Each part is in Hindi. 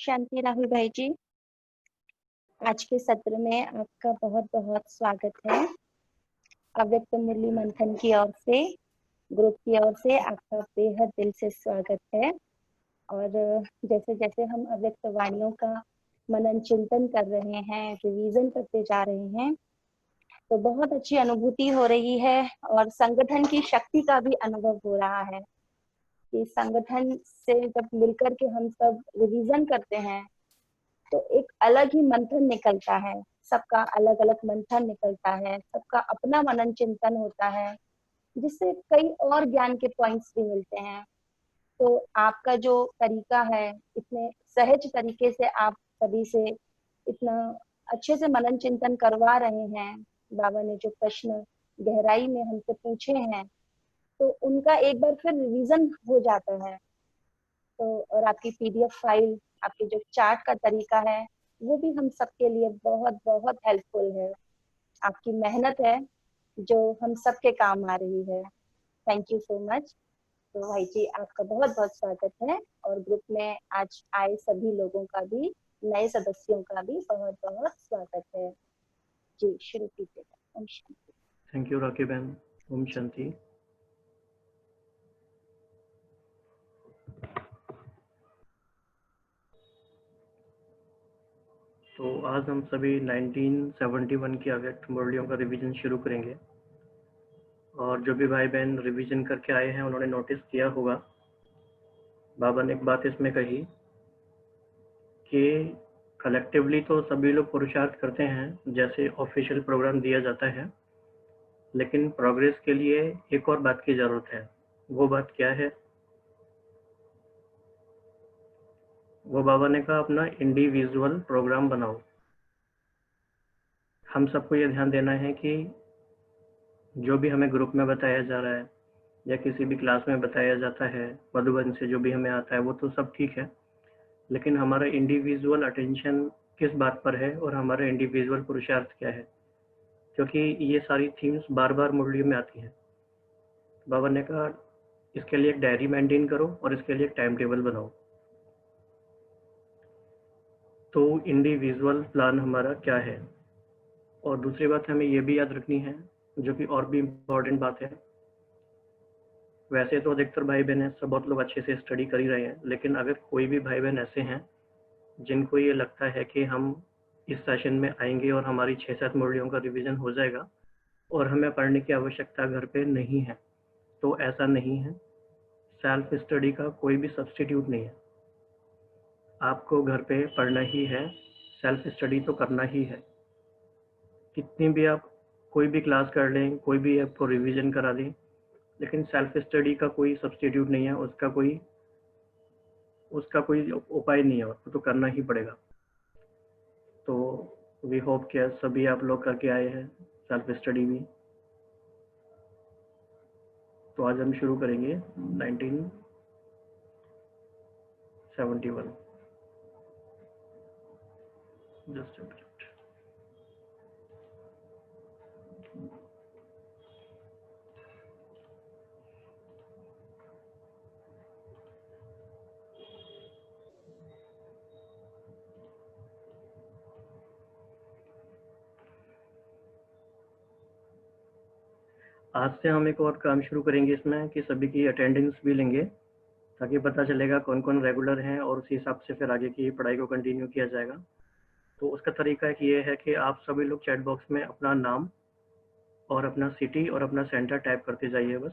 शांति राहुल भाई जी। आज के सत्र में आपका बहुत बहुत स्वागत है। अव्यक्त मुरली मंथन की ओर से, ग्रुप की ओर से आपका बेहद दिल से स्वागत है। और जैसे जैसे हम अव्यक्त वाणियों का मनन चिंतन कर रहे हैं, रिवीजन करते जा रहे हैं, तो बहुत अच्छी अनुभूति हो रही है और संगठन की शक्ति का भी अनुभव हो रहा है कि संगठन से जब मिलकर के हम सब रिवीजन करते हैं तो एक अलग ही मंथन निकलता है। सबका अलग अलग मंथन निकलता है, सबका अपना मनन चिंतन होता है, जिससे कई और ज्ञान के पॉइंट्स भी मिलते हैं। तो आपका जो तरीका है, इतने सहज तरीके से आप सभी से इतना अच्छे से मनन चिंतन करवा रहे हैं, बाबा ने जो प्रश्न गहराई में हमसे पूछे हैं तो उनका एक बार फिर रिवीजन हो जाता है। तो और आपकी पीडीएफ फाइल, आपके जो चार्ट का तरीका है, वो भी हम सबके लिए बहुत बहुत हेल्पफुल है। आपकी मेहनत है जो हम सबके काम आ रही है। Thank you so much. तो भाई जी, आपका बहुत बहुत स्वागत है और ग्रुप में आज आए सभी लोगों का भी, नए सदस्यों का भी बहुत बहुत स्वागत है जी। शुरू कीजिएगा। ओम शांति। थैंक यू राखी बहन। ओम शांति। तो आज हम सभी 1971 की अव्यक्त मुरलियों का रिवीजन शुरू करेंगे। और जो भी भाई बहन रिवीजन करके आए हैं उन्होंने नोटिस किया होगा, बाबा ने एक बात इसमें कही कि कलेक्टिवली तो सभी लोग पुरुषार्थ करते हैं जैसे ऑफिशियल प्रोग्राम दिया जाता है, लेकिन प्रोग्रेस के लिए एक और बात की जरूरत है। वो बात क्या है? वो बाबा ने कहा अपना इंडिविजुअल प्रोग्राम बनाओ। हम सबको ये ध्यान देना है कि जो भी हमें ग्रुप में बताया जा रहा है या किसी भी क्लास में बताया जाता है, मधुबन से जो भी हमें आता है, वो तो सब ठीक है, लेकिन हमारा इंडिविजुअल अटेंशन किस बात पर है और हमारा इंडिविजुअल पुरुषार्थ क्या है, क्योंकि ये सारी थीम्स बार बार मुरलियों में आती हैं। बाबा ने कहा इसके लिए एक डायरी मेंटेन करो और इसके लिए एक टाइम टेबल बनाओ। तो इंडिविजुअल प्लान हमारा क्या है। और दूसरी बात हमें ये भी याद रखनी है, जो कि और भी इम्पोर्टेंट बात है, वैसे तो अधिकतर भाई बहन सब बहुत लोग अच्छे से स्टडी कर ही रहे हैं, लेकिन अगर कोई भी भाई बहन ऐसे हैं जिनको ये लगता है कि हम इस सेशन में आएंगे और हमारी 6-7 मुरलियों का रिवीजन हो जाएगा और हमें पढ़ने की आवश्यकता घर पे नहीं है, तो ऐसा नहीं है। सेल्फ स्टडी का कोई भी सब्स्टिट्यूट नहीं है। आपको घर पे पढ़ना ही है, सेल्फ स्टडी तो करना ही है। कितनी भी आप कोई भी क्लास कर लें, कोई भी आपको रिवीजन करा दें, लेकिन सेल्फ स्टडी का कोई सब्स्टिट्यूट नहीं है, उसका कोई उपाय नहीं है, उसको तो करना ही पड़ेगा। तो वी होप कि सभी आप लोग करके आए हैं सेल्फ स्टडी भी। तो आज हम शुरू करेंगे 1971। Just a minute। आज से हम एक और काम शुरू करेंगे इसमें कि सभी की अटेंडेंस भी लेंगे, ताकि पता चलेगा कौन कौन रेगुलर हैं और उसी हिसाब से फिर आगे की पढ़ाई को कंटिन्यू किया जाएगा। तो उसका तरीका एक ये है कि आप सभी लोग चैट बॉक्स में अपना नाम और अपना सिटी और अपना सेंटर टाइप करते जाइए बस।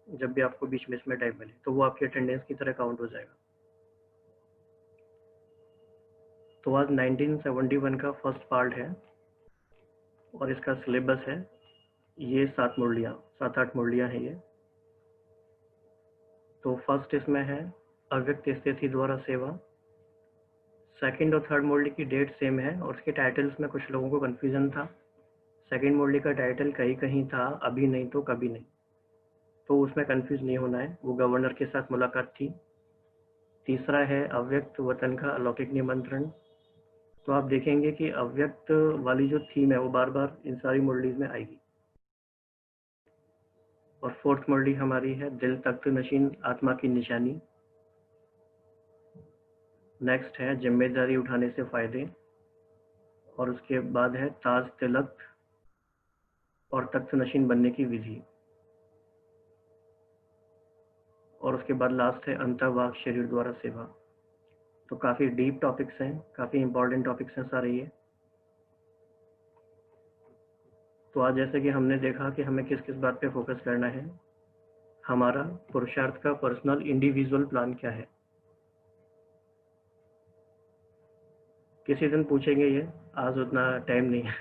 जब भी आपको बीच में इसमें टाइप मिले तो वो आपकी अटेंडेंस की तरह काउंट हो जाएगा। तो आज 1971 का फर्स्ट पार्ट है और इसका सिलेबस है ये 7 मुरलियाँ, 7-8 मुरलियाँ हैं ये। तो फर्स्ट इसमें है अव्यक्त स्थिति द्वारा सेवा। सेकंड और थर्ड मुरली की डेट सेम है और उसके टाइटल्स में कुछ लोगों को कन्फ्यूजन था। सेकंड मुरली का टाइटल कहीं कहीं था अभी नहीं तो कभी नहीं, तो उसमें कंफ्यूज नहीं होना है, वो गवर्नर के साथ मुलाकात थी। तीसरा है अव्यक्त वतन का अलौकिक निमंत्रण। तो आप देखेंगे कि अव्यक्त वाली जो थीम है वो बार बार इन सारी मुरलीज में आएगी। और फोर्थ मुरली हमारी है दिल तख्त नशीन आत्मा की निशानी। नेक्स्ट है जिम्मेदारी उठाने से फायदे, और उसके बाद है ताज तिलक और तख्त नशीन बनने की विधि, और उसके बाद लास्ट है अंतर्वाक शरीर द्वारा सेवा। तो काफ़ी डीप टॉपिक्स हैं, काफ़ी इंपॉर्टेंट टॉपिक्स हैं सारे ये। तो आज जैसे कि हमने देखा कि हमें किस किस बात पे फोकस करना है, हमारा पुरुषार्थ का पर्सनल इंडिविजुअल प्लान क्या है, किसी दिन पूछेंगे ये, आज उतना टाइम नहीं है।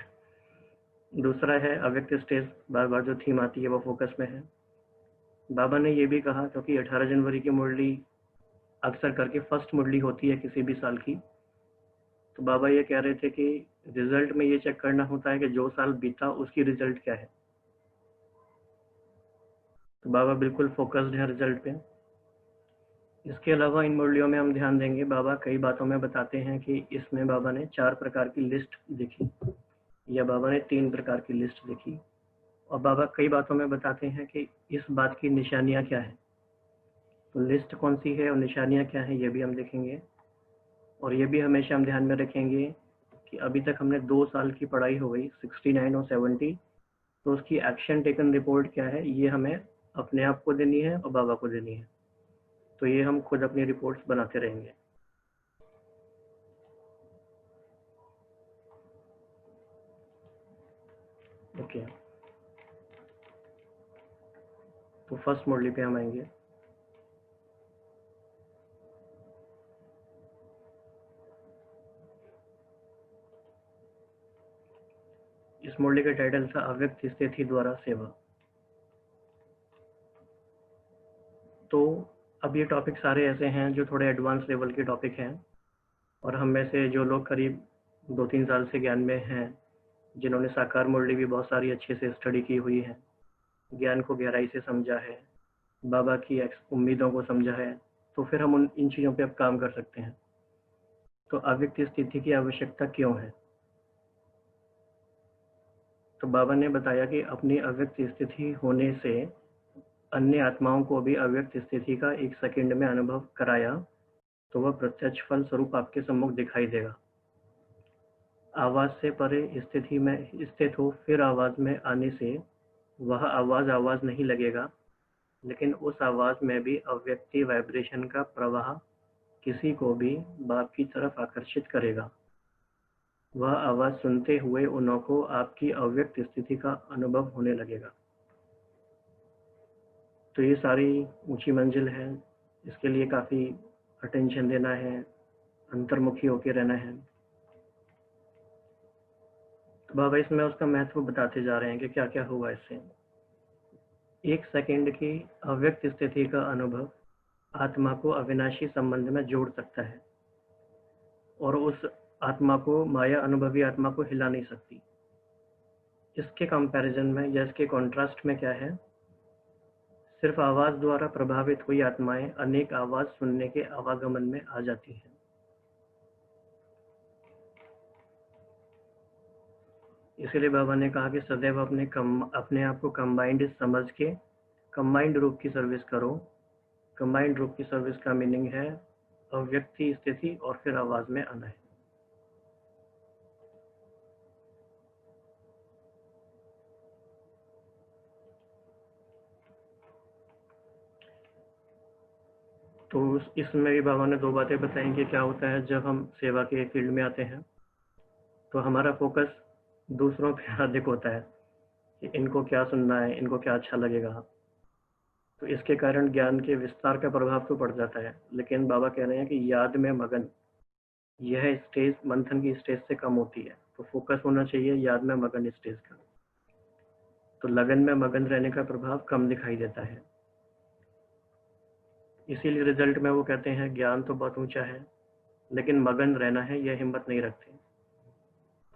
दूसरा है अव्यक्त स्टेज, बार बार जो थीम आती है वो फोकस में है। बाबा ने ये भी कहा, क्योंकि 18 जनवरी की मुरली अक्सर करके फर्स्ट मुरली होती है किसी भी साल की, तो बाबा ये कह रहे थे कि रिजल्ट में ये चेक करना होता है कि जो साल बीता उसकी रिजल्ट क्या है। तो बाबा बिल्कुल फोकस्ड है रिजल्ट पे। इसके अलावा इन मुरलियों में हम ध्यान देंगे, बाबा कई बातों में बताते हैं कि इसमें बाबा ने 4 प्रकार की लिस्ट देखी, या बाबा ने 3 प्रकार की लिस्ट देखी, और बाबा कई बातों में बताते हैं कि इस बात की निशानियां क्या है। तो लिस्ट कौन सी है और निशानियां क्या है, ये भी हम देखेंगे। और ये भी हमेशा हम ध्यान में रखेंगे कि अभी तक हमने 2 साल की पढ़ाई हो गई, 69 और 70, तो उसकी एक्शन टेकन रिपोर्ट क्या है, ये हमें अपने आप को देनी है और बाबा को देनी है। तो ये हम खुद अपनी रिपोर्ट्स बनाते रहेंगे। ओके, तो फर्स्ट मुरली पे हम आएंगे। इस मुरली का टाइटल था अव्यक्त स्थिति द्वारा सेवा। तो अब ये टॉपिक सारे ऐसे हैं जो थोड़े एडवांस लेवल के टॉपिक हैं, और हम में से जो लोग करीब 2-3 साल से ज्ञान में हैं, जिन्होंने साकार मुरली भी बहुत सारी अच्छे से स्टडी की हुई है, ज्ञान को गहराई से समझा है, बाबा की उम्मीदों को समझा है, तो फिर हम इन चीज़ों पे अब काम कर सकते हैं। तो अव्यक्त स्थिति की आवश्यकता क्यों है? तो बाबा ने बताया कि अपनी अव्यक्त स्थिति होने से अन्य आत्माओं को भी अव्यक्त स्थिति का 1 सेकंड में अनुभव कराया तो वह प्रत्यक्ष फल स्वरूप आपके सम्मुख दिखाई देगा। आवाज से परे स्थिति में स्थित हो, फिर आवाज में आने से वह आवाज नहीं लगेगा, लेकिन उस आवाज में भी अव्यक्ति वाइब्रेशन का प्रवाह किसी को भी बाप की तरफ आकर्षित करेगा। वह आवाज सुनते हुए उन्हों को आपकी अव्यक्त स्थिति का अनुभव होने लगेगा। तो ये सारी ऊंची मंजिल है, इसके लिए काफ़ी अटेंशन देना है, अंतर्मुखी होकर रहना है। तो बाबा इसमें उसका महत्व बताते जा रहे हैं कि क्या क्या हुआ इससे। 1 सेकंड की अव्यक्त स्थिति का अनुभव आत्मा को अविनाशी संबंध में जोड़ सकता है, और उस आत्मा को माया अनुभवी आत्मा को हिला नहीं सकती। इसके कंपैरिजन में या इसके कॉन्ट्रास्ट में क्या है, सिर्फ आवाज द्वारा प्रभावित हुई आत्माएं अनेक आवाज सुनने के आवागमन में आ जाती हैं। इसलिए बाबा ने कहा कि सदैव अपने आप को कंबाइंड समझ के कंबाइंड रूप की सर्विस करो। कंबाइंड रूप की सर्विस का मीनिंग है अव्यक्ति स्थिति और फिर आवाज में आना है। तो इसमें भी बाबा ने 2 बातें बताई कि क्या होता है जब हम सेवा के फील्ड में आते हैं, तो हमारा फोकस दूसरों पे अधिक होता है कि इनको क्या सुनना है, इनको क्या अच्छा लगेगा। तो इसके कारण ज्ञान के विस्तार का प्रभाव तो पड़ जाता है, लेकिन बाबा कह रहे हैं कि याद में मगन यह स्टेज मंथन की स्टेज से कम होती है। तो फोकस होना चाहिए याद में मगन स्टेज का। तो लगन में मगन रहने का प्रभाव कम दिखाई देता है। इसीलिए रिजल्ट में वो कहते हैं ज्ञान तो बहुत ऊंचा है, लेकिन मगन रहना है यह हिम्मत नहीं रखते।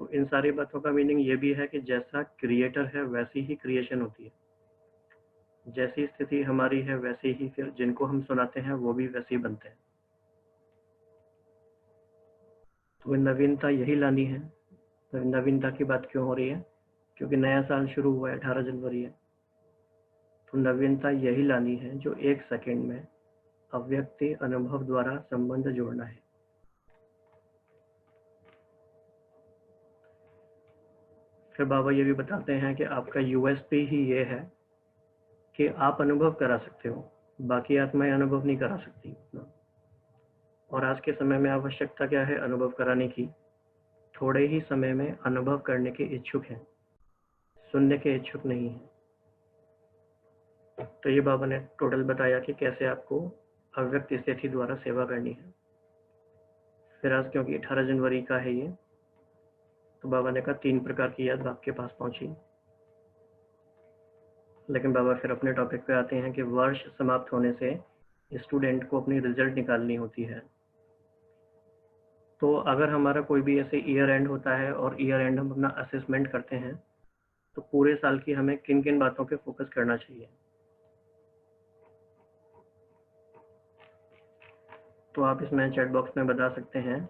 तो इन सारी बातों का मीनिंग ये भी है कि जैसा क्रिएटर है वैसी ही क्रिएशन होती है। जैसी स्थिति हमारी है वैसे ही फिर जिनको हम सुनाते हैं वो भी वैसे ही बनते हैं। तो नवीनता यही लानी है। तो नवीनता की बात क्यों हो रही है? क्योंकि नया साल शुरू हुआ है, 18 जनवरी है। तो नवीनता यही लानी है जो 1 सेकंड में अव्यक्ति अनुभव द्वारा संबंध जोड़ना है। फिर बाबा ये भी बताते हैं कि आपका यूएसपी ही ये है कि आप अनुभव करा सकते हो, बाकी आत्माएं अनुभव नहीं करा सकती। और आज के समय में आवश्यकता क्या है अनुभव कराने की? थोड़े ही समय में अनुभव करने के इच्छुक हैं, सुनने के इच्छुक नहीं है। तो ये बाबा ने टोटल बताया कि कैसे आपको अव्यक्त स्थिति द्वारा सेवा करनी है। फिर आज क्योंकि 18 जनवरी का है ये, तो बाबा ने कहा 3 प्रकार की याद आपके पास पहुंची। लेकिन बाबा फिर अपने टॉपिक पे आते हैं कि वर्ष समाप्त होने से स्टूडेंट को अपनी रिजल्ट निकालनी होती है। तो अगर हमारा कोई भी ऐसे ईयर एंड होता है और ईयर एंड हम अपना असेसमेंट करते हैं, तो पूरे साल की हमें किन किन बातों पे फोकस करना चाहिए? तो आप इसमें चैट बॉक्स में बता सकते हैं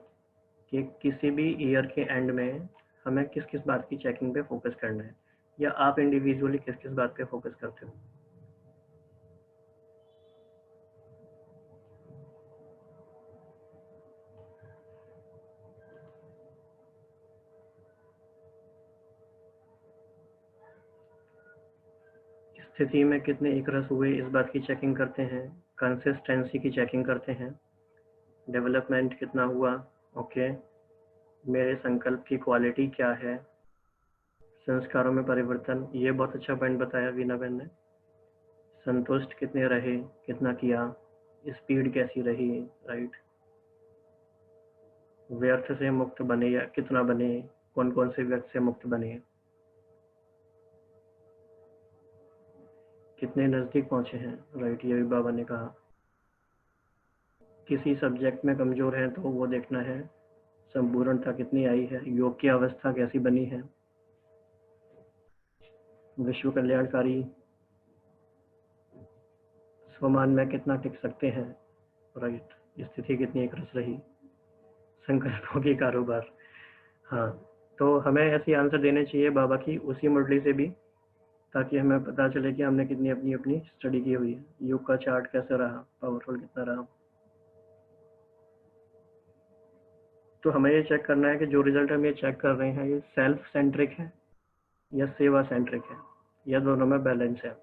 कि किसी भी ईयर के एंड में हमें किस किस बात की चेकिंग पे फोकस करना है, या आप इंडिविजुअली किस किस बात पे फोकस करते हो। स्थिति में कितने एक रस हुए इस बात की चेकिंग करते हैं, कंसिस्टेंसी की चेकिंग करते हैं, डेवलपमेंट कितना हुआ, ओके, मेरे संकल्प की क्वालिटी क्या है, संस्कारों में परिवर्तन, ये बहुत अच्छा पॉइंट बताया वीना बहन ने, संतुष्ट कितने रहे, कितना किया, स्पीड कैसी रही, राइट, व्यर्थ से मुक्त बने या कितना बने, कौन कौन से व्यर्थ से मुक्त बने, कितने नजदीक पहुंचे हैं, राइट, ये भी बाबा ने कहा। किसी सब्जेक्ट में कमजोर हैं तो वो देखना है, संपूर्णता कितनी आई है, योग की अवस्था कैसी बनी है, विश्व कल्याणकारी स्वमान में कितना टिक सकते हैं, राइट, स्थिति कितनी एक रस रही, संकल्पों की कारोबार। हाँ, तो हमें ऐसी आंसर देने चाहिए बाबा की उसी मुरली से भी, ताकि हमें पता चले कि हमने कितनी अपनी अपनी स्टडी की हुई है, योग का चार्ट कैसा रहा, पावरफुल कितना रहा। तो हमें ये चेक करना है कि जो रिजल्ट हम ये चेक कर रहे हैं ये सेल्फ सेंट्रिक है या सेवा सेंट्रिक है, या दोनों में बैलेंस है।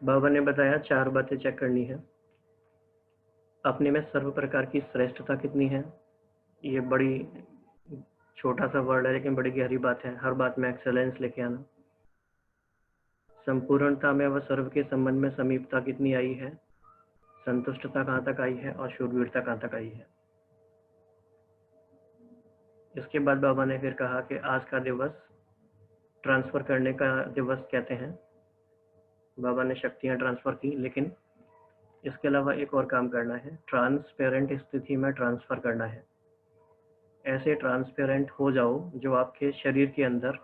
बाबा ने बताया 4 बातें चेक करनी है। अपने में सर्व प्रकार की श्रेष्ठता कितनी है, ये बड़ी छोटा सा वर्ड है लेकिन बड़ी गहरी बात है, हर बात में एक्सेलेंस लेके आना। संपूर्णता में व सर्व के संबंध में समीपता कितनी आई है, संतुष्टता कहाँ तक आई है और शूरवीरता कहाँ तक आई है। इसके बाद बाबा ने फिर कहा कि आज का दिवस ट्रांसफर करने का दिवस कहते हैं। बाबा ने शक्तियां ट्रांसफर की, लेकिन इसके अलावा एक और काम करना है, ट्रांसपेरेंट स्थिति में ट्रांसफर करना है। ऐसे ट्रांसपेरेंट हो जाओ जो आपके शरीर के अंदर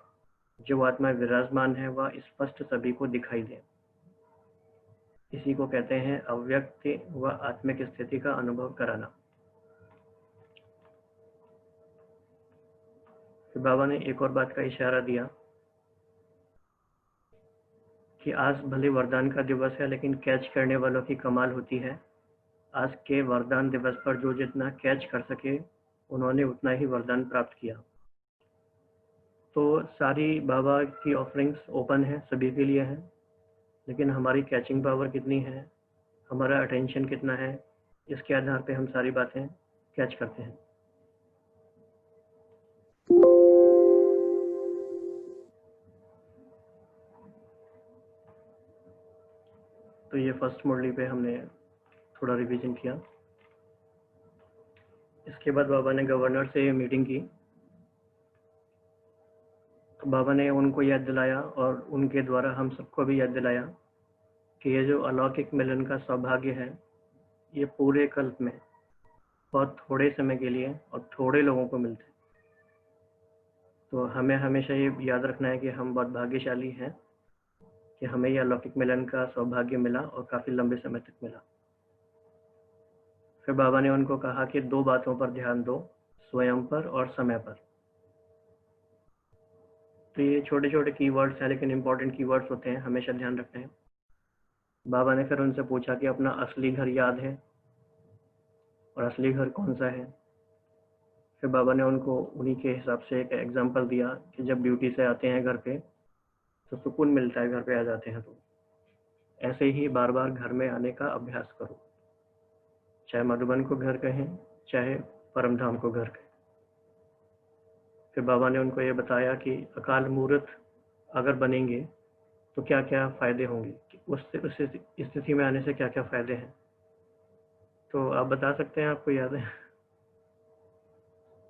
जो आत्मा विराजमान है वह स्पष्ट सभी को दिखाई दे। इसी को कहते हैं अव्यक्त व आत्मिक स्थिति का अनुभव कराना। फिर बाबा ने एक और बात का इशारा दिया कि आज भले वरदान का दिवस है लेकिन कैच करने वालों की कमाल होती है। आज के वरदान दिवस पर जो जितना कैच कर सके उन्होंने उतना ही वरदान प्राप्त किया। तो सारी बाबा की ऑफरिंग्स ओपन है, सभी के लिए है, लेकिन हमारी कैचिंग पावर कितनी है, हमारा अटेंशन कितना है, इसके आधार पे हम सारी बातें कैच करते हैं। तो ये फर्स्ट मुरली पे हमने थोड़ा रिवीजन किया। इसके बाद बाबा ने गवर्नर से मीटिंग की, तो बाबा ने उनको याद दिलाया और उनके द्वारा हम सबको भी याद दिलाया कि ये जो अलौकिक मिलन का सौभाग्य है ये पूरे कल्प में बहुत थोड़े समय के लिए और थोड़े लोगों को मिलते हैं। तो हमें हमेशा ये याद रखना है कि हम बहुत भाग्यशाली हैं कि हमें यह अलौकिक मिलन का सौभाग्य मिला और काफी लंबे समय तक मिला। फिर बाबा ने उनको कहा कि 2 बातों पर ध्यान दो, स्वयं पर और समय पर। तो ये छोटे छोटे कीवर्ड्स हैं लेकिन इंपॉर्टेंट कीवर्ड्स होते हैं, हमेशा ध्यान रखते हैं। बाबा ने फिर उनसे पूछा कि अपना असली घर याद है, और असली घर कौन सा है। फिर बाबा ने उनको उन्हीं के हिसाब से एक एग्जाम्पल दिया कि जब ड्यूटी से आते हैं घर पे तो सुकून मिलता है, घर पे आ जाते हैं तो ऐसे ही बार बार घर में आने का अभ्यास करो, चाहे मधुबन को घर कहें चाहे परमधाम को घर कहें। फिर बाबा ने उनको ये बताया कि अकाल मूर्त अगर बनेंगे तो क्या क्या फ़ायदे होंगे, उस स्थिति में आने से क्या क्या फ़ायदे हैं। तो आप बता सकते हैं, आपको याद है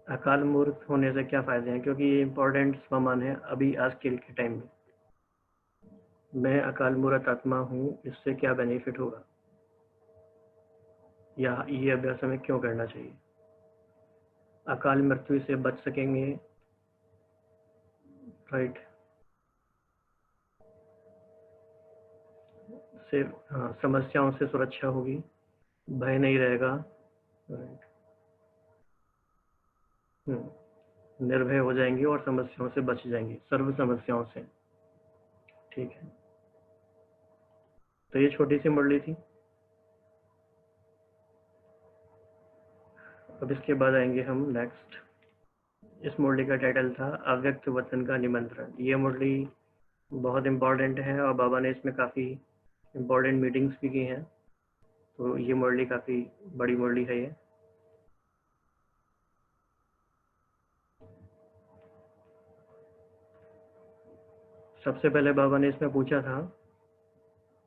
अकाल मूर्त होने से क्या फ़ायदे हैं, क्योंकि ये इम्पोर्टेंट सामान है अभी आज के टाइम में। मैं अकाल मूर्त आत्मा हूँ, इससे क्या बेनिफिट होगा या ये अभ्यास हमें क्यों करना चाहिए। अकाल मृत्यु से बच सकेंगे, राइट, सिर्फ हाँ, समस्याओं से सुरक्षा होगी, भय नहीं रहेगा, राइट, निर्भय हो जाएंगे और समस्याओं से बच जाएंगे, सर्व समस्याओं से। ठीक है, तो ये छोटी सी मुरली थी। अब इसके बाद आएंगे हम नेक्स्ट। इस मुरली का टाइटल था अव्यक्त वचन का निमंत्रण। ये मुरली बहुत इम्पोर्टेंट है और बाबा ने इसमें काफ़ी इम्पोर्टेंट मीटिंग्स भी की हैं, तो ये मुरली काफ़ी बड़ी मुरली है ये। सबसे पहले बाबा ने इसमें पूछा था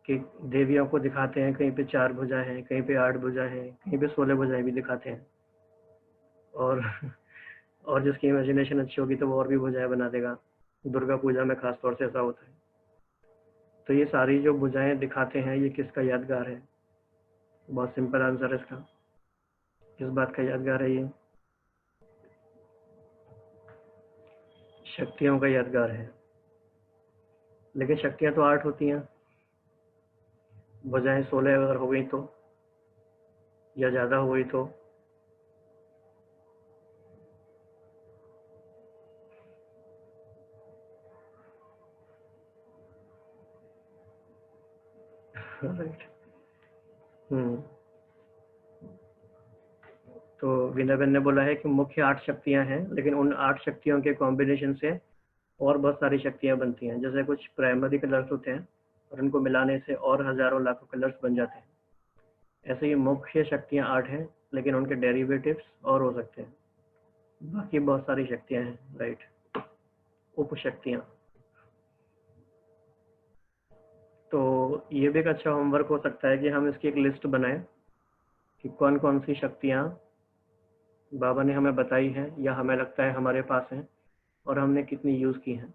कि देवियों को दिखाते हैं, कहीं पे 4 भुजा हैं, कहीं पे 8 भुजा हैं, कहीं पे 16 भुजाएं भी दिखाते हैं, और जिसकी इमेजिनेशन अच्छी होगी तो वो और भी भुजाएं बना देगा। दुर्गा पूजा में खास तौर से ऐसा होता है। तो ये सारी जो भुजाएं दिखाते हैं ये किसका यादगार है? बहुत सिंपल आंसर है इसका, इस बात का यादगार है, ये शक्तियों का यादगार है। लेकिन शक्तियां तो 8 होती हैं, भुजाएं 16 अगर हो गई तो, या ज़्यादा हो गई तो। राइट, तो विनयबेन ने बोला है कि मुख्य 8 शक्तियां हैं, लेकिन उन 8 शक्तियों के कॉम्बिनेशन से और बहुत सारी शक्तियां बनती हैं। जैसे कुछ प्राइमरी कलर्स होते हैं और उनको मिलाने से और हजारों लाखों कलर्स बन जाते हैं। ऐसे ही मुख्य शक्तियां 8 हैं, लेकिन उनके डेरिवेटिव्स और हो सकते हैं, बाकी बहुत सारी शक्तियां हैं, राइट, उपशक्तियां। तो ये भी एक अच्छा होमवर्क हो सकता है कि हम इसकी एक लिस्ट बनाएं कि कौन कौन सी शक्तियां बाबा ने हमें बताई हैं या हमें लगता है हमारे पास हैं और हमने कितनी यूज़ की हैं।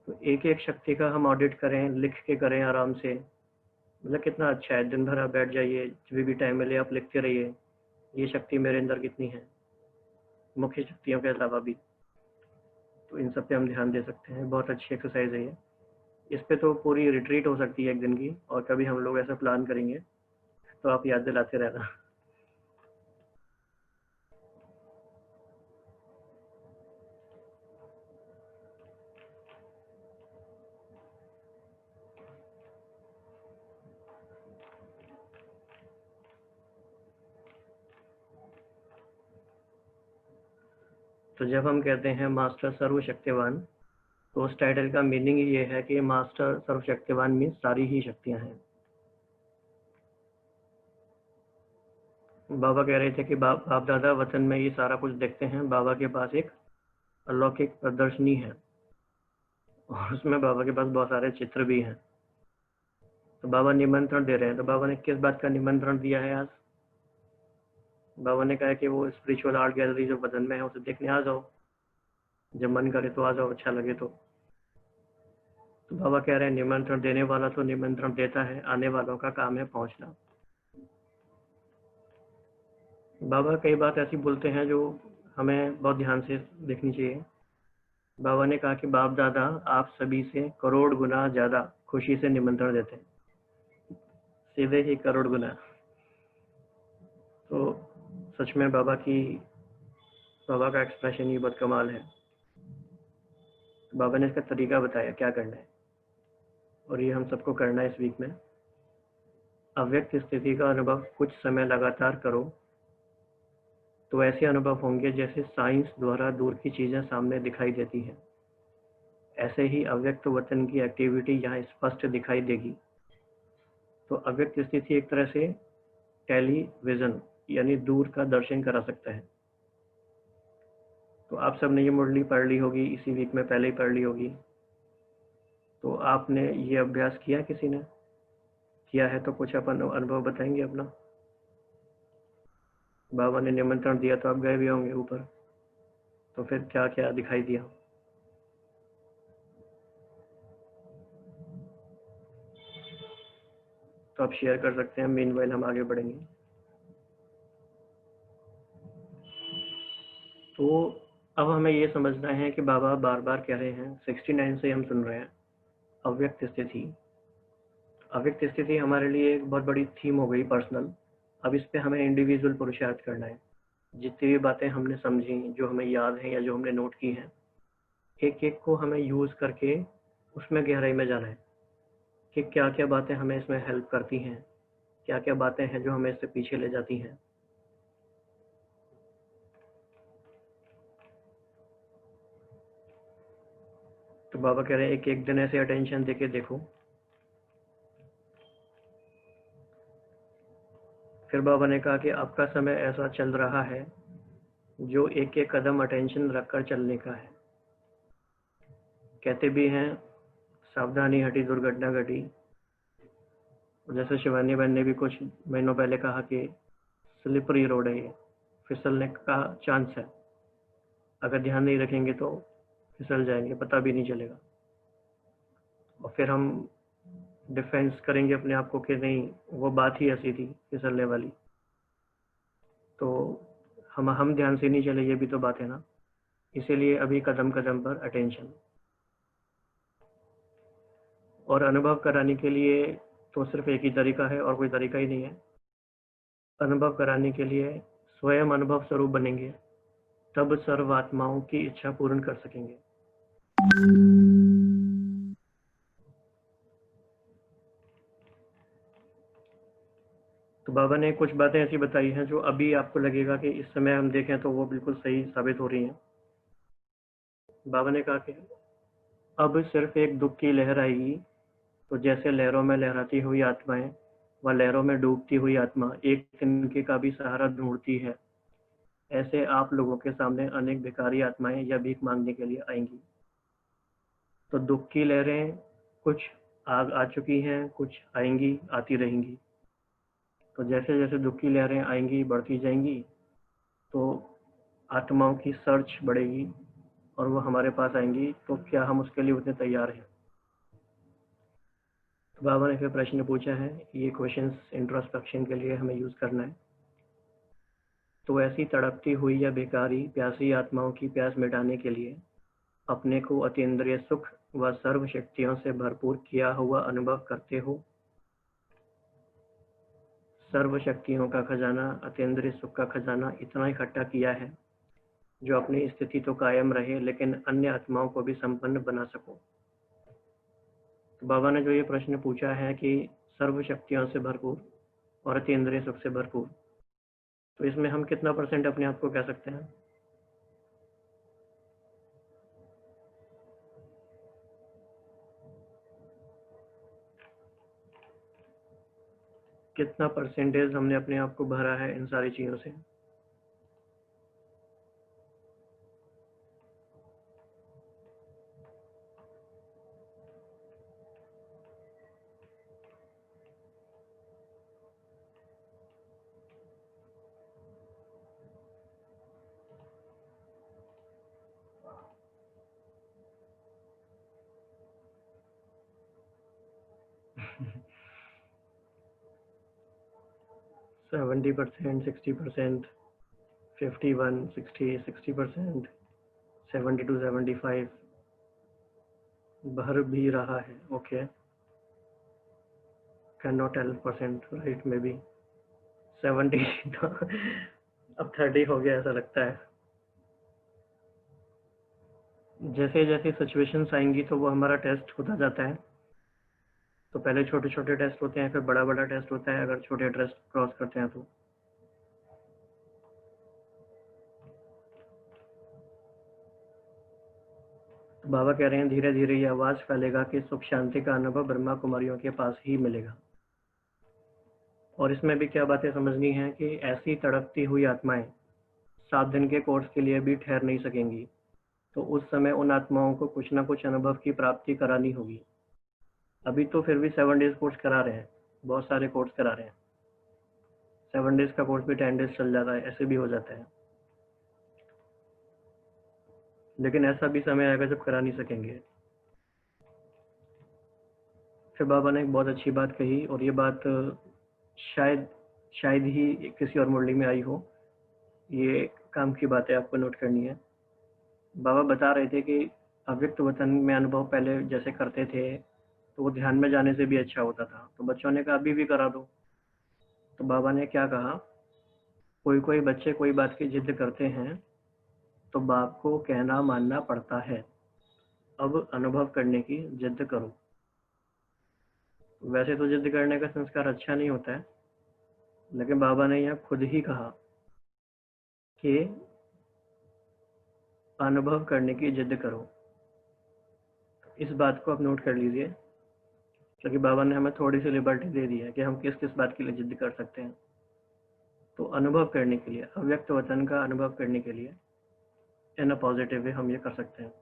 तो एक एक शक्ति का हम ऑडिट करें, लिख के करें आराम से। मतलब कितना अच्छा है, दिन भर आप बैठ जाइए, जब भी टाइम मिले आप लिखते रहिए ये शक्ति मेरे अंदर कितनी है, मुख्य शक्तियों के अलावा भी। तो इन सब पे हम ध्यान दे सकते हैं, बहुत अच्छी एक्सरसाइज है ये। इस पे तो पूरी रिट्रीट हो सकती है एक दिन की, और कभी हम लोग ऐसा प्लान करेंगे तो आप याद दिलाते रहना। तो जब हम कहते हैं मास्टर सर्वशक्तिवान, तो उस टाइटल का मीनिंग ये है कि मास्टर सर्वशक्तिवान में सारी ही शक्तियां हैं। बाबा कह रहे थे कि बाप दादा वतन में ये सारा कुछ देखते हैं। बाबा के पास एक अलौकिक प्रदर्शनी है और उसमें बाबा के पास बहुत सारे चित्र भी हैं। तो बाबा निमंत्रण दे रहे हैं। तो बाबा ने किस बात का निमंत्रण दिया है आज? बाबा ने कहा कि वो स्पिरिचुअल आर्ट गैलरी जो वतन में है उसे देखने आ जाओ, जब मन करे तो आ जाओ, अच्छा लगे तो। बाबा कह रहे हैं निमंत्रण देने वाला तो निमंत्रण देता है, आने वालों का काम है पहुंचना। बाबा कई बात ऐसी बोलते हैं जो हमें बहुत ध्यान से देखनी चाहिए। बाबा ने कहा कि बाप दादा आप सभी से करोड़ गुना ज्यादा खुशी से निमंत्रण देते हैं, सीधे ही करोड़ गुना। तो सच में बाबा का एक्सप्रेशन ही बहुत कमाल है। बाबा ने इसका तरीका बताया क्या करना है, और ये हम सबको करना है इस वीक में। अव्यक्त स्थिति का अनुभव कुछ समय लगातार करो तो ऐसे अनुभव होंगे जैसे साइंस द्वारा दूर की चीजें सामने दिखाई देती हैं। ऐसे ही अव्यक्त वतन की एक्टिविटी यहाँ स्पष्ट दिखाई देगी। तो अव्यक्त स्थिति एक तरह से टेलीविजन यानी दूर का दर्शन करा सकता है। तो आप सबने ये मुरली पढ़ ली होगी, इसी वीक में पहले ही पढ़ ली होगी। तो आपने ये अभ्यास किया, किसी ने किया है तो कुछ अपन अनुभव बताएंगे अपना। बाबा ने निमंत्रण दिया तो आप गए भी होंगे ऊपर, तो फिर क्या क्या दिखाई दिया? तो आप शेयर कर सकते हैं, मीनवाइल हम आगे बढ़ेंगे। तो अब हमें ये समझना है कि बाबा बार बार कह रहे हैं, 69 से हम सुन रहे हैं, अव्यक्त स्थिति। अव्यक्त स्थिति हमारे लिए एक बहुत बड़ी थीम हो गई पर्सनल। अब इस पे हमें इंडिविजुअल पुरुषार्थ करना है। जितनी भी बातें हमने समझी, जो हमें याद है या जो हमने नोट की हैं, एक एक को हमें यूज करके उसमें गहराई में जाना है कि क्या क्या बातें हमें इसमें हेल्प करती हैं, क्या क्या बातें हैं जो हमें इससे पीछे ले जाती हैं। तो बाबा कह रहे हैं एक एक दिन ऐसे अटेंशन देके देखो। फिर बाबा ने कहा कि आपका समय ऐसा चल रहा है जो एक एक कदम अटेंशन रखकर चलने का है। कहते भी हैं सावधानी हटी दुर्घटना घटी। जैसे शिवानी बहन ने भी कुछ महीनों पहले कहा कि स्लिपरी रोड है, ये फिसलने का चांस है, अगर ध्यान नहीं रखेंगे तो फिसल जाएंगे, पता भी नहीं चलेगा। और फिर हम डिफेंस करेंगे अपने आप को कि नहीं, वो बात ही ऐसी थी फिसलने वाली। तो हम ध्यान से नहीं चले, ये भी तो बात है ना। इसीलिए अभी कदम कदम पर अटेंशन। और अनुभव कराने के लिए तो सिर्फ एक ही तरीका है और कोई तरीका ही नहीं है। अनुभव कराने के लिए स्वयं अनुभव स्वरूप बनेंगे, तब सर्वात्माओं की इच्छा पूर्ण कर सकेंगे। तो बाबा ने कुछ बातें ऐसी बताई हैं जो अभी आपको लगेगा कि इस समय हम देखें तो वो बिल्कुल सही साबित हो रही हैं। बाबा ने कहा कि अब सिर्फ एक दुख की लहर आएगी, तो जैसे लहरों में लहराती हुई आत्माएं व लहरों में डूबती हुई आत्मा एक तिनके का भी सहारा ढूंढती है, ऐसे आप लोगों के सामने अनेक भिखारी आत्माएं या भीख मांगने के लिए आएंगी। तो दुख की लहरें कुछ आ चुकी हैं, कुछ आएंगी, आती रहेंगी। तो जैसे जैसे दुख की लहरें आएंगी, बढ़ती जाएंगी, तो आत्माओं की सर्च बढ़ेगी और वो हमारे पास आएंगी। तो क्या हम उसके लिए उतने तैयार हैं? तो बाबा ने फिर प्रश्न पूछा है, ये क्वेश्चंस इंट्रोस्पेक्शन के लिए हमें यूज करना है। तो ऐसी तड़पती हुई या बेकारी प्यासी आत्माओं की प्यास मिटाने के लिए अपने को अतीन्द्रिय सुख व सर्व शक्तियों से भरपूर किया हुआ अनुभव करते हो। सर्व शक्तियों का खजाना, अतीन्द्रिय सुख का खजाना इतना इकट्ठा किया है जो अपनी स्थिति तो कायम रहे लेकिन अन्य आत्माओं को भी संपन्न बना सको। तो बाबा ने जो ये प्रश्न पूछा है कि सर्व शक्तियों से भरपूर और अतीन्द्रिय सुख से भरपूर, तो इसमें हम कितना % अपने आप को कह सकते हैं? कितना % हमने अपने आप को भरा है इन सारी चीजों से? सेवेंटी %, 60%, 51, 60, 60%, 72, 75 भर भी रहा है। Okay, can not tell % right, maybe 70 तो अब 30 हो गया ऐसा लगता है। जैसे जैसे सिचुएशंस आएंगी तो वो हमारा टेस्ट होता जाता है। तो पहले छोटे छोटे टेस्ट होते हैं, फिर बड़ा बड़ा टेस्ट होता है अगर छोटे टेस्ट क्रॉस करते हैं तो। तो बाबा कह रहे हैं धीरे धीरे ये आवाज फैलेगा कि सुख शांति का अनुभव ब्रह्मा कुमारियों के पास ही मिलेगा। और इसमें भी क्या बातें समझनी है कि ऐसी तड़पती हुई आत्माएं 7 दिन के कोर्स के लिए भी ठहर नहीं सकेंगी। तो उस समय उन आत्माओं को कुछ ना कुछ अनुभव की प्राप्ति करानी होगी। अभी तो फिर भी 7 डेज कोर्स करा रहे हैं, बहुत सारे कोर्स करा रहे हैं। 7 डेज का कोर्स भी 10 डेज चल जाता है, ऐसे भी हो जाता है। लेकिन ऐसा भी समय आएगा जब करा नहीं सकेंगे। फिर बाबा ने एक बहुत अच्छी बात कही, और ये बात शायद ही किसी और मुरली में आई हो। ये काम की बात है, आपको नोट करनी है। बाबा बता रहे थे कि अव्यक्त वतन में अनुभव पहले जैसे करते थे तो वो ध्यान में जाने से भी अच्छा होता था। तो बच्चों ने कहा अभी भी करा दो। तो बाबा ने क्या कहा, कोई बच्चे कोई बात की जिद करते हैं तो बाप को कहना मानना पड़ता है, अब अनुभव करने की जिद करो। वैसे तो जिद करने का संस्कार अच्छा नहीं होता है, लेकिन बाबा ने यह खुद ही कहा कि अनुभव करने की जिद करो। इस बात को आप नोट कर लीजिए, क्योंकि बाबा ने हमें थोड़ी सी लिबर्टी दे दी है कि हम किस किस बात के लिए जिद कर सकते हैं। तो अनुभव करने के लिए, अव्यक्त वतन का अनुभव करने के लिए इन अ पॉजिटिव वे हम ये कर सकते हैं।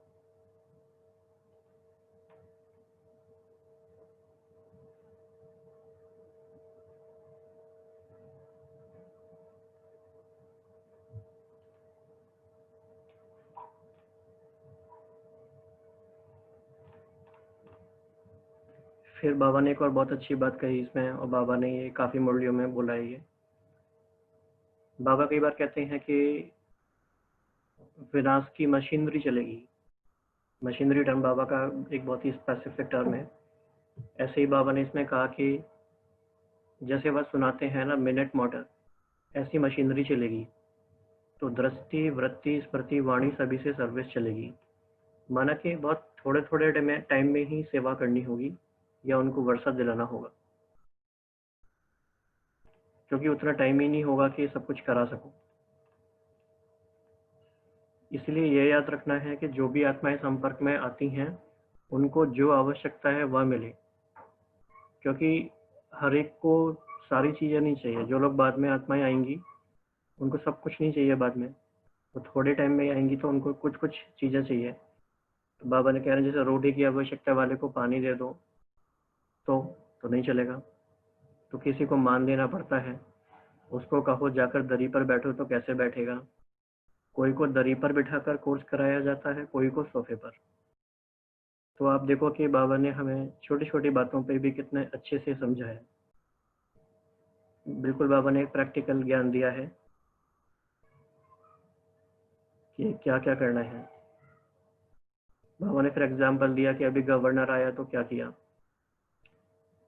फिर बाबा ने एक और बहुत अच्छी बात कही इसमें, और बाबा ने ये काफी मुरलियों में बोला है। ये बाबा कई बार कहते हैं कि विनाश की मशीनरी चलेगी। मशीनरी टर्म बाबा का एक बहुत ही स्पेसिफिक टर्म है। ऐसे ही बाबा ने इसमें कहा कि जैसे वह सुनाते हैं ना मिनट मोटर, ऐसी मशीनरी चलेगी। तो दृष्टि वृत्ति स्मृति वाणी सभी से सर्विस चलेगी। माना कि बहुत थोड़े थोड़े टाइम में ही सेवा करनी होगी या उनको वर्षा दिलाना होगा, क्योंकि उतना टाइम ही नहीं होगा कि सब कुछ करा सको। इसलिए यह याद रखना है कि जो भी आत्माएं संपर्क में आती हैं उनको जो आवश्यकता है वह मिले, क्योंकि हर एक को सारी चीजें नहीं चाहिए। जो लोग बाद में आत्माएं आएंगी उनको सब कुछ नहीं चाहिए बाद में, वो थोड़े टाइम में आएंगी तो उनको कुछ कुछ चीजें चाहिए। तो बाबा ने कह रहे हैं जैसे रोटी की आवश्यकता वाले को पानी दे दो तो नहीं चलेगा, तो किसी को मान देना पड़ता है। उसको कहो जाकर दरी पर बैठो तो कैसे बैठेगा। कोई को दरी पर बिठाकर कोर्स कराया जाता है, कोई को सोफे पर। तो आप देखो कि बाबा ने हमें छोटी छोटी बातों पे भी कितने अच्छे से समझाया। बिल्कुल बाबा ने एक प्रैक्टिकल ज्ञान दिया है कि क्या क्या करना है। बाबा ने फिर एग्जाम्पल दिया कि अभी गवर्नर आया तो क्या किया,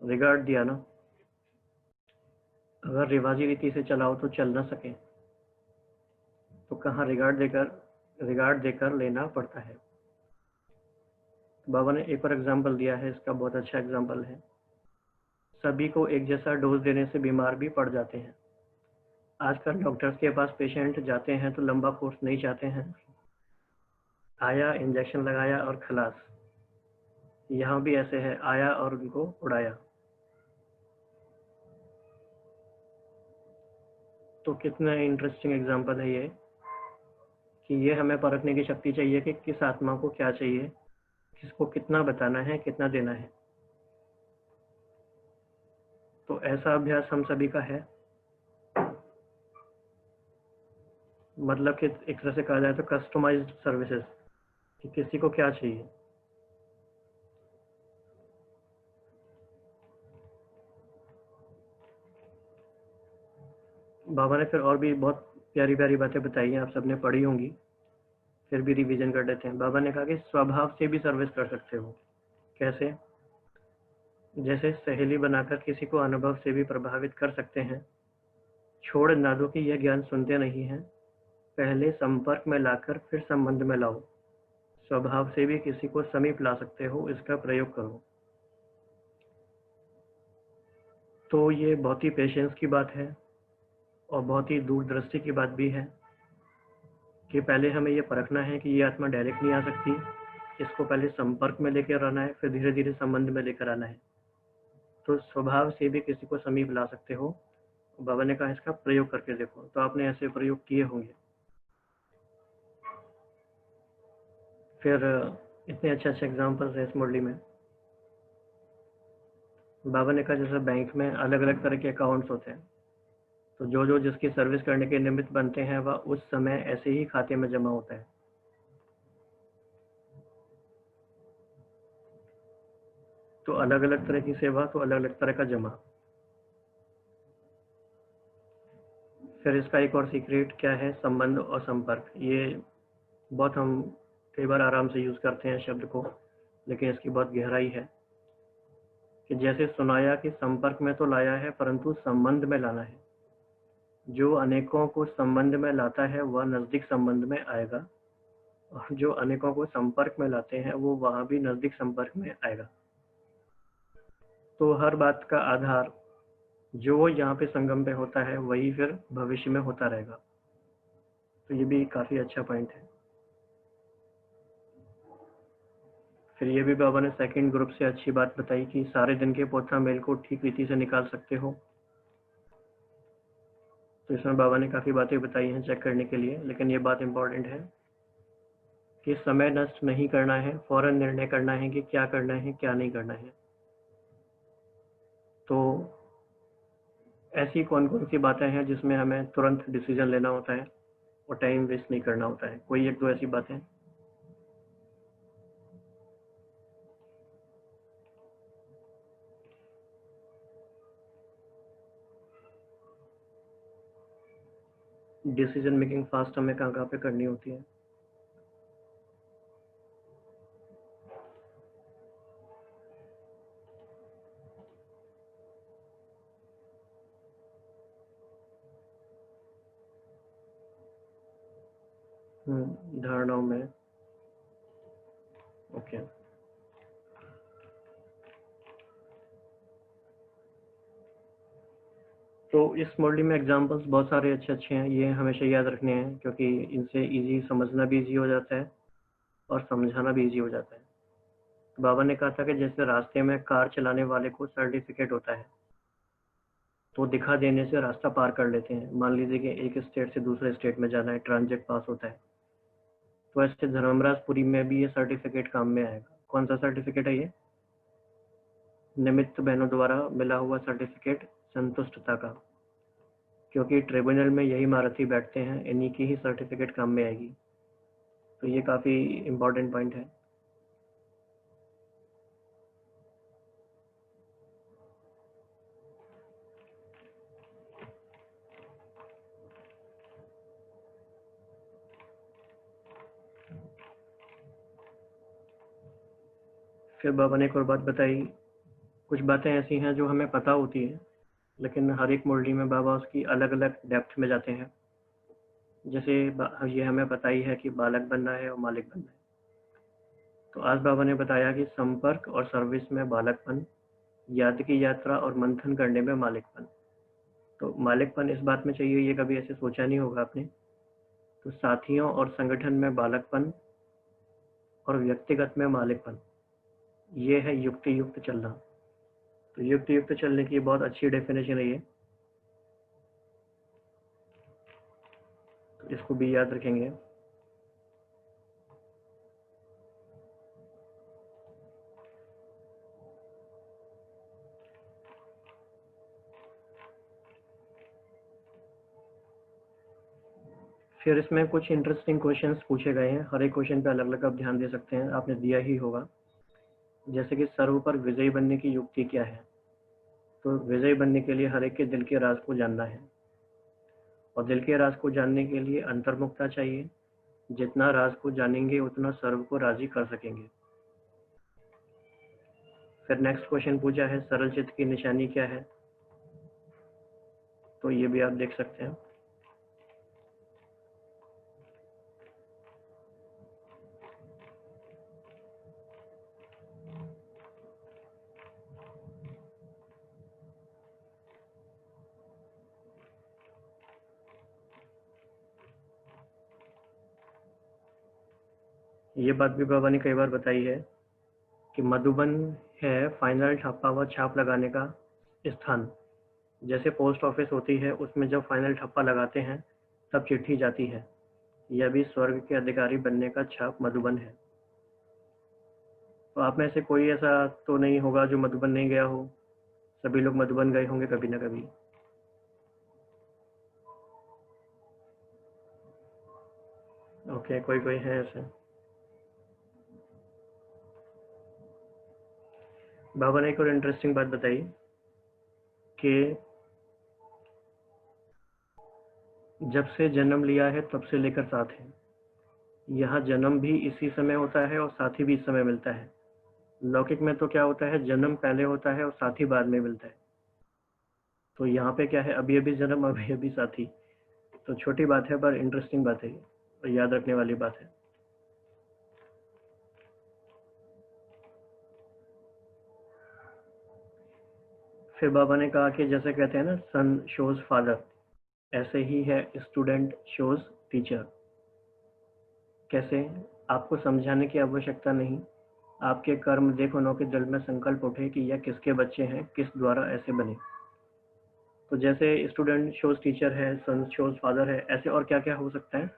रिगार्ड दिया ना। अगर रिवाजी रीति से चलाओ तो चल ना सके, तो कहाँ रिगार्ड देकर लेना पड़ता है। बाबा ने एक और एग्जाम्पल दिया है, इसका बहुत अच्छा एग्जाम्पल है। सभी को एक जैसा डोज देने से बीमार भी पड़ जाते हैं। आजकल डॉक्टर्स के पास पेशेंट जाते हैं तो लंबा कोर्स नहीं चाहते हैं, आया इंजेक्शन लगाया और खलास। यहाँ भी ऐसे है, आया और उनको उड़ाया। तो कितना इंटरेस्टिंग एग्जाम्पल है ये, कि ये हमें परखने की शक्ति चाहिए कि किस आत्मा को क्या चाहिए, किसको कितना बताना है, कितना देना है। तो ऐसा अभ्यास हम सभी का है। मतलब कि एक तरह से कहा जाए तो कस्टमाइज्ड सर्विसेज, कि किसी को क्या चाहिए। बाबा ने फिर और भी बहुत प्यारी प्यारी बातें बताई हैं, आप सबने पढ़ी होंगी, फिर भी रिवीजन कर देते हैं। बाबा ने कहा कि स्वभाव से भी सर्विस कर सकते हो। कैसे? जैसे सहेली बनाकर किसी को अनुभव से भी प्रभावित कर सकते हैं। छोड़ ना दो कि यह ज्ञान सुनते नहीं हैं, पहले संपर्क में लाकर फिर संबंध में लाओ। स्वभाव से भी किसी को समीप ला सकते हो, इसका प्रयोग करो। तो ये बहुत ही पेशेंस की बात है और बहुत ही दूरदृष्टि की बात भी है कि पहले हमें ये परखना है कि ये आत्मा डायरेक्ट नहीं आ सकती, इसको पहले संपर्क में लेकर आना है, फिर धीरे धीरे संबंध में लेकर आना है। तो स्वभाव से भी किसी को समीप ला सकते हो। बाबा ने कहा इसका प्रयोग करके देखो, तो आपने ऐसे प्रयोग किए होंगे। फिर इतने अच्छे अच्छे एग्जाम्पल्स हैं इस मुरली में। बाबा ने कहा जैसे बैंक में अलग अलग तरह के अकाउंट्स होते हैं, तो जो जो जिसकी सर्विस करने के निमित्त बनते हैं वह उस समय ऐसे ही खाते में जमा होता है। तो अलग अलग तरह की सेवा, तो अलग अलग तरह का जमा। फिर इसका एक और सीक्रेट क्या है, संबंध और संपर्क। ये बहुत हम कई बार आराम से यूज करते हैं शब्द को, लेकिन इसकी बहुत गहराई है कि जैसे सुनाया कि संपर्क में तो लाया है, परंतु संबंध में लाना है। जो अनेकों को संबंध में लाता है वह नजदीक संबंध में आएगा, और जो अनेकों को संपर्क में लाते हैं वो वहां भी नजदीक संपर्क में आएगा। तो हर बात का आधार जो यहाँ पे संगम पे होता है वही फिर भविष्य में होता रहेगा। तो ये भी काफी अच्छा पॉइंट है। फिर ये भी बाबा ने सेकंड ग्रुप से अच्छी बात बताई कि सारे दिन के पोथा मेल को ठीक रीति से निकाल सकते हो। तो इसमें बाबा ने काफी बातें बताई हैं चेक करने के लिए, लेकिन ये बात इंपॉर्टेंट है कि समय नष्ट नहीं करना है, फौरन निर्णय करना है कि क्या करना है क्या नहीं करना है। तो ऐसी कौन कौन सी बातें हैं जिसमें हमें तुरंत डिसीजन लेना होता है और टाइम वेस्ट नहीं करना होता है? कोई एक दो ऐसी बातें। डिसीजन मेकिंग फास्ट हमें कहाँ कहाँ पे करनी होती है? धारणाओं में। ओके। तो इस मॉडल में एग्जांपल्स बहुत सारे अच्छे अच्छे हैं, ये हमेशा याद रखने हैं क्योंकि इनसे इजी समझना भी इजी हो जाता है और समझाना भी इजी हो जाता है। तो बाबा ने कहा था कि जैसे रास्ते में कार चलाने वाले को सर्टिफिकेट होता है, तो दिखा देने से रास्ता पार कर लेते हैं। मान लीजिए कि एक स्टेट से दूसरे स्टेट में जाना है, ट्रांजिट पास होता है, तो ऐसे धर्मराजपुरी में भी ये सर्टिफिकेट काम में आएगा। कौन सा सर्टिफिकेट है ये? निमित्त बहनों द्वारा मिला हुआ सर्टिफिकेट संतुष्टता का, क्योंकि ट्रिब्यूनल में यही महारथी बैठते हैं, इन्हीं की ही सर्टिफिकेट काम में आएगी। तो ये काफी इम्पोर्टेंट पॉइंट है। फिर बाबा ने एक और बात बताई, कुछ बातें ऐसी हैं जो हमें पता होती है, लेकिन हर एक मुरली में बाबा उसकी अलग अलग डेप्थ में जाते हैं। जैसे ये हमें पता ही है कि बालक बनना है और मालिक बनना है। तो आज बाबा ने बताया कि संपर्क और सर्विस में बालकपन, याद की यात्रा और मंथन करने में मालिकपन। तो मालिकपन इस बात में चाहिए, ये कभी ऐसे सोचा नहीं होगा आपने। तो साथियों और संगठन में बालकपन और व्यक्तिगत में मालिकपन, ये है युक्ति युक्त चलना। तो युक्त युक्त चलने की बहुत अच्छी डेफिनेशन है ये, तो इसको भी याद रखेंगे। फिर इसमें कुछ इंटरेस्टिंग क्वेश्चंस पूछे गए हैं, हर एक क्वेश्चन पे अलग अलग आप ध्यान दे सकते हैं, आपने दिया ही होगा। जैसे कि सर्व पर विजयी बनने की युक्ति क्या है? तो विजयी बनने के लिए हर एक के दिल के राज को जानना है, और दिल के राज को जानने के लिए अंतर्मुखता चाहिए। जितना राज को जानेंगे उतना सर्व को राजी कर सकेंगे। फिर नेक्स्ट क्वेश्चन पूछा है, सरल चित्त की निशानी क्या है? तो ये भी आप देख सकते हैं। ये बात भी बाबा ने कई बार बताई है कि मधुबन है फाइनल ठप्पा व छाप लगाने का स्थान। जैसे पोस्ट ऑफिस होती है, उसमें जब फाइनल ठप्पा लगाते हैं तब चिट्ठी जाती है। यह भी स्वर्ग के अधिकारी बनने का छाप मधुबन है। तो आप में से कोई ऐसा तो नहीं होगा जो मधुबन नहीं गया हो। सभी लोग मधुबन गए होंगे कभी ना कभी। ओके, कोई कोई है ऐसे। बाबा ने एक और इंटरेस्टिंग बात बताई कि जब से जन्म लिया है तब से लेकर साथ है। यहाँ जन्म भी इसी समय होता है और साथी भी इस समय मिलता है। लौकिक में तो क्या होता है, जन्म पहले होता है और साथी बाद में मिलता है। तो यहाँ पे क्या है, अभी अभी जन्म अभी अभी साथी। तो छोटी बात है पर इंटरेस्टिंग बात है और याद रखने वाली बात है। फिर बाबा ने कहा कि जैसे कहते हैं ना, सन शोज फादर, ऐसे ही है स्टूडेंट शोज टीचर। कैसे? आपको समझाने की आवश्यकता नहीं, आपके कर्म देखो नो के दिल में संकल्प उठे कि यह किसके बच्चे हैं, किस द्वारा ऐसे बने। तो जैसे स्टूडेंट शोज टीचर है, सन शोज फादर है, ऐसे और क्या क्या हो सकता है,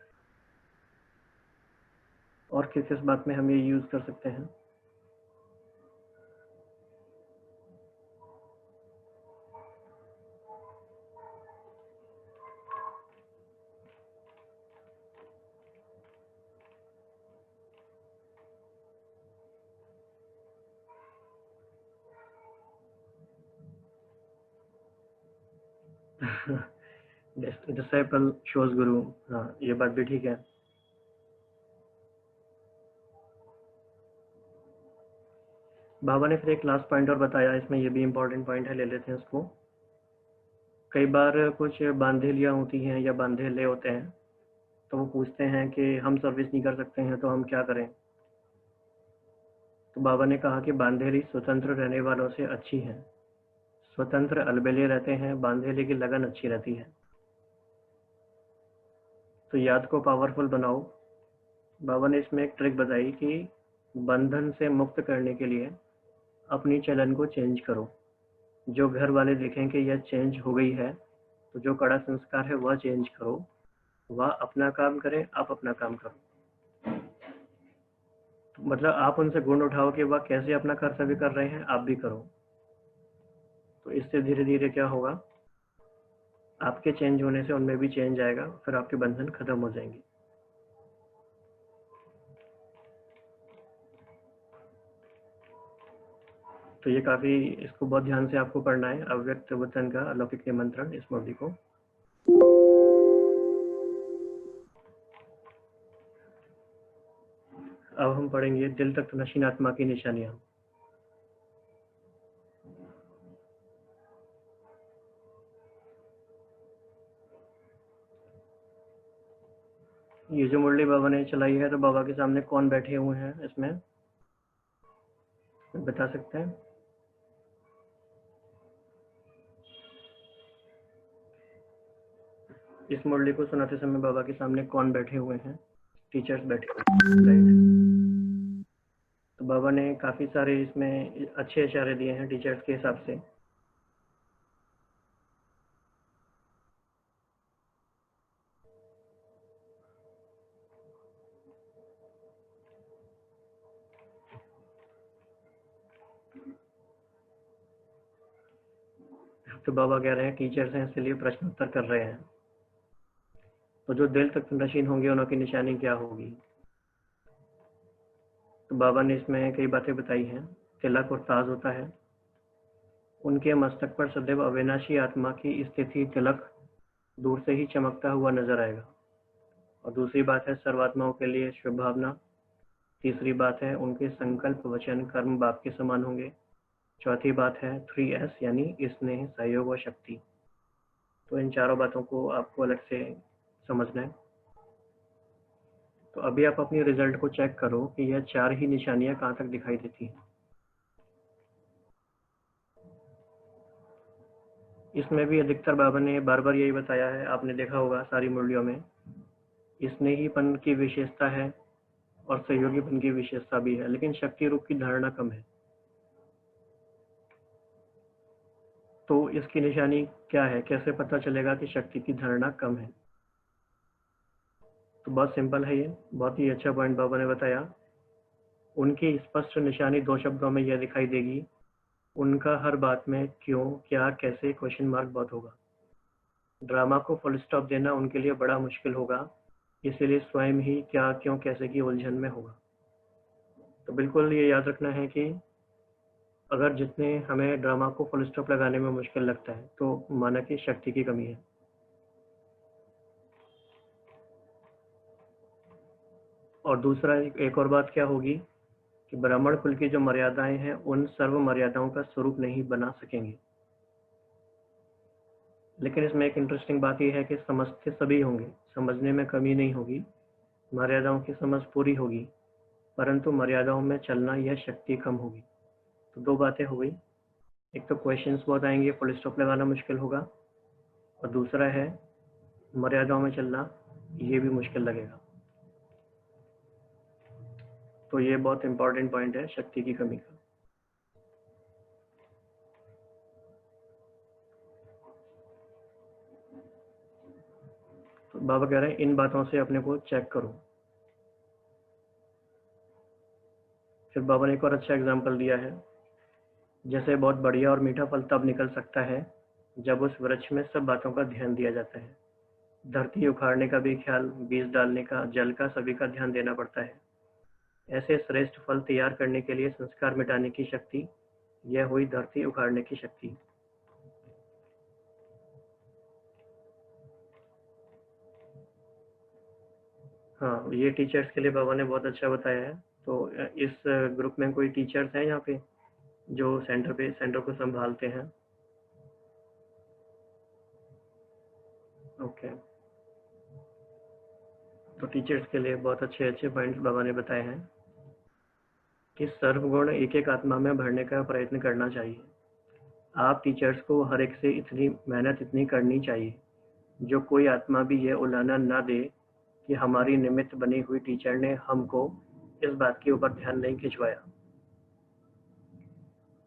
और किस किस बात में हम ये यूज कर सकते हैं? डिसाइपल शोज गुरु, हाँ ये बात भी ठीक है। बाबा ने फिर एक लास्ट पॉइंट और बताया, इसमें ये भी इम्पोर्टेंट पॉइंट है, ले लेते हैं इसको। कई बार कुछ बांधेलियाँ होती हैं या बांधेले होते हैं, तो वो पूछते हैं कि हम सर्विस नहीं कर सकते हैं तो हम क्या करें। तो बाबा ने कहा कि बांधेली स्वतंत्र रहने वालों से अच्छी है। स्वतंत्र अलबेले रहते हैं, बांधेले की लगन अच्छी रहती है। तो याद को पावरफुल बनाओ। बाबा ने इसमें एक ट्रिक बताई कि बंधन से मुक्त करने के लिए अपनी चलन को चेंज करो। जो घर वाले देखें कि यह चेंज हो गई है, तो जो कड़ा संस्कार है वह चेंज करो। वह अपना काम करें, आप अपना काम करो। मतलब आप उनसे गुण उठाओ कि वह कैसे अपना कर्तव्य कर रहे हैं, आप भी करो। तो इससे धीरे धीरे क्या होगा, आपके चेंज होने से उनमें भी चेंज आएगा, फिर आपके बंधन खत्म हो जाएंगे। तो ये काफी, इसको बहुत ध्यान से आपको पढ़ना है, अव्यक्त वचन का अलौकिक निमंत्रण, इस मुरली को। अब हम पढ़ेंगे दिल तक नशीन आत्मा की निशानियां। ये जो मुरली बाबा ने चलाई है, तो बाबा के सामने कौन बैठे हुए हैं इसमें बता सकते हैं? इस मुरली को सुनाते समय बाबा के सामने कौन बैठे हुए हैं? टीचर्स बैठे हुए हैं, राइट। तो बाबा ने काफी सारे इसमें अच्छे इशारे दिए हैं टीचर्स के हिसाब से। तो बाबा कह रहे हैं टीचर्स हैं इसलिए प्रश्न उत्तर कर रहे हैं। तो जो दिल तक नशीन होंगे उनकी निशानी क्या होगी? तो बाबा ने इसमें कई बातें बताई हैं। तिलक और ताज होता है, उनके मस्तक पर सदैव अविनाशी आत्मा की स्थिति तिलक दूर से ही चमकता हुआ नजर आएगा। और दूसरी बात है सर्वात्माओं के लिए शुभ भावना। तीसरी बात है उनके संकल्प वचन कर्म बाप के समान होंगे। चौथी बात है 3S यानी स्नेह, सहयोग और शक्ति। तो इन चारों बातों को आपको अलग से समझना है। तो अभी आप अपनी रिजल्ट को चेक करो कि यह चार ही निशानियां कहाँ तक दिखाई देती हैं। इसमें भी अधिकतर बाबा ने बार बार यही बताया है, आपने देखा होगा सारी मुरलियों में। स्नेहीपन की विशेषता है, और सहयोगीपन की विशेषता भी है, लेकिन शक्ति रूप की धारणा कम है। तो इसकी निशानी क्या है, कैसे पता चलेगा कि शक्ति की धारणा कम है? तो बहुत सिंपल है, ये बहुत ही अच्छा पॉइंट बाबा ने बताया। उनकी स्पष्ट निशानी 2 शब्दों में यह दिखाई देगी, उनका हर बात में क्यों, क्या, कैसे क्वेश्चन मार्क बहुत होगा। ड्रामा को फुल स्टॉप देना उनके लिए बड़ा मुश्किल होगा, इसीलिए स्वयं ही क्या, क्यों, कैसे की उलझन में होगा। तो बिल्कुल ये याद रखना है कि अगर जितने हमें ड्रामा को फुल स्टॉप लगाने में मुश्किल लगता है, तो माना कि शक्ति की कमी है। और दूसरा एक और बात क्या होगी कि ब्राह्मण कुल की जो मर्यादाएं हैं, उन सर्व मर्यादाओं का स्वरूप नहीं बना सकेंगे। लेकिन इसमें एक इंटरेस्टिंग बात यह है कि समझते सभी होंगे, समझने में कमी नहीं होगी, मर्यादाओं की समझ पूरी होगी, परंतु मर्यादाओं में चलना यह शक्ति कम होगी। तो 2 बातें हो गई, एक तो क्वेश्चंस बहुत आएंगे, फुल स्टॉप लगाना मुश्किल होगा, और दूसरा है मर्यादाओं में चलना, ये भी मुश्किल लगेगा। तो ये बहुत इंपॉर्टेंट पॉइंट है शक्ति की कमी का। तो बाबा कह रहे हैं इन बातों से अपने को चेक करो। फिर बाबा ने एक और अच्छा एग्जाम्पल दिया है, जैसे बहुत बढ़िया और मीठा फल तब निकल सकता है जब उस वृक्ष में सब बातों का ध्यान दिया जाता है। धरती उखाड़ने का भी ख्याल, बीज डालने का, जल का, सभी का ध्यान देना पड़ता है। ऐसे श्रेष्ठ फल तैयार करने के लिए संस्कार मिटाने की शक्ति, यह हुई धरती उखाड़ने की शक्ति। हाँ, ये टीचर्स के लिए बाबा ने बहुत अच्छा बताया है। तो इस ग्रुप में कोई टीचर्स हैं यहाँ पे जो सेंटर को संभालते हैं? ओके, तो टीचर्स के लिए बहुत अच्छे अच्छे पॉइंट्स बाबा ने बताए हैं कि सर्वगुण एक एक आत्मा में भरने का प्रयत्न करना चाहिए। आप टीचर्स को हर एक से इतनी मेहनत इतनी करनी चाहिए, जो कोई आत्मा भी ये उलाहना ना दे कि हमारी निमित्त बनी हुई टीचर ने हमको इस बात के ऊपर ध्यान नहीं खिंचवाया।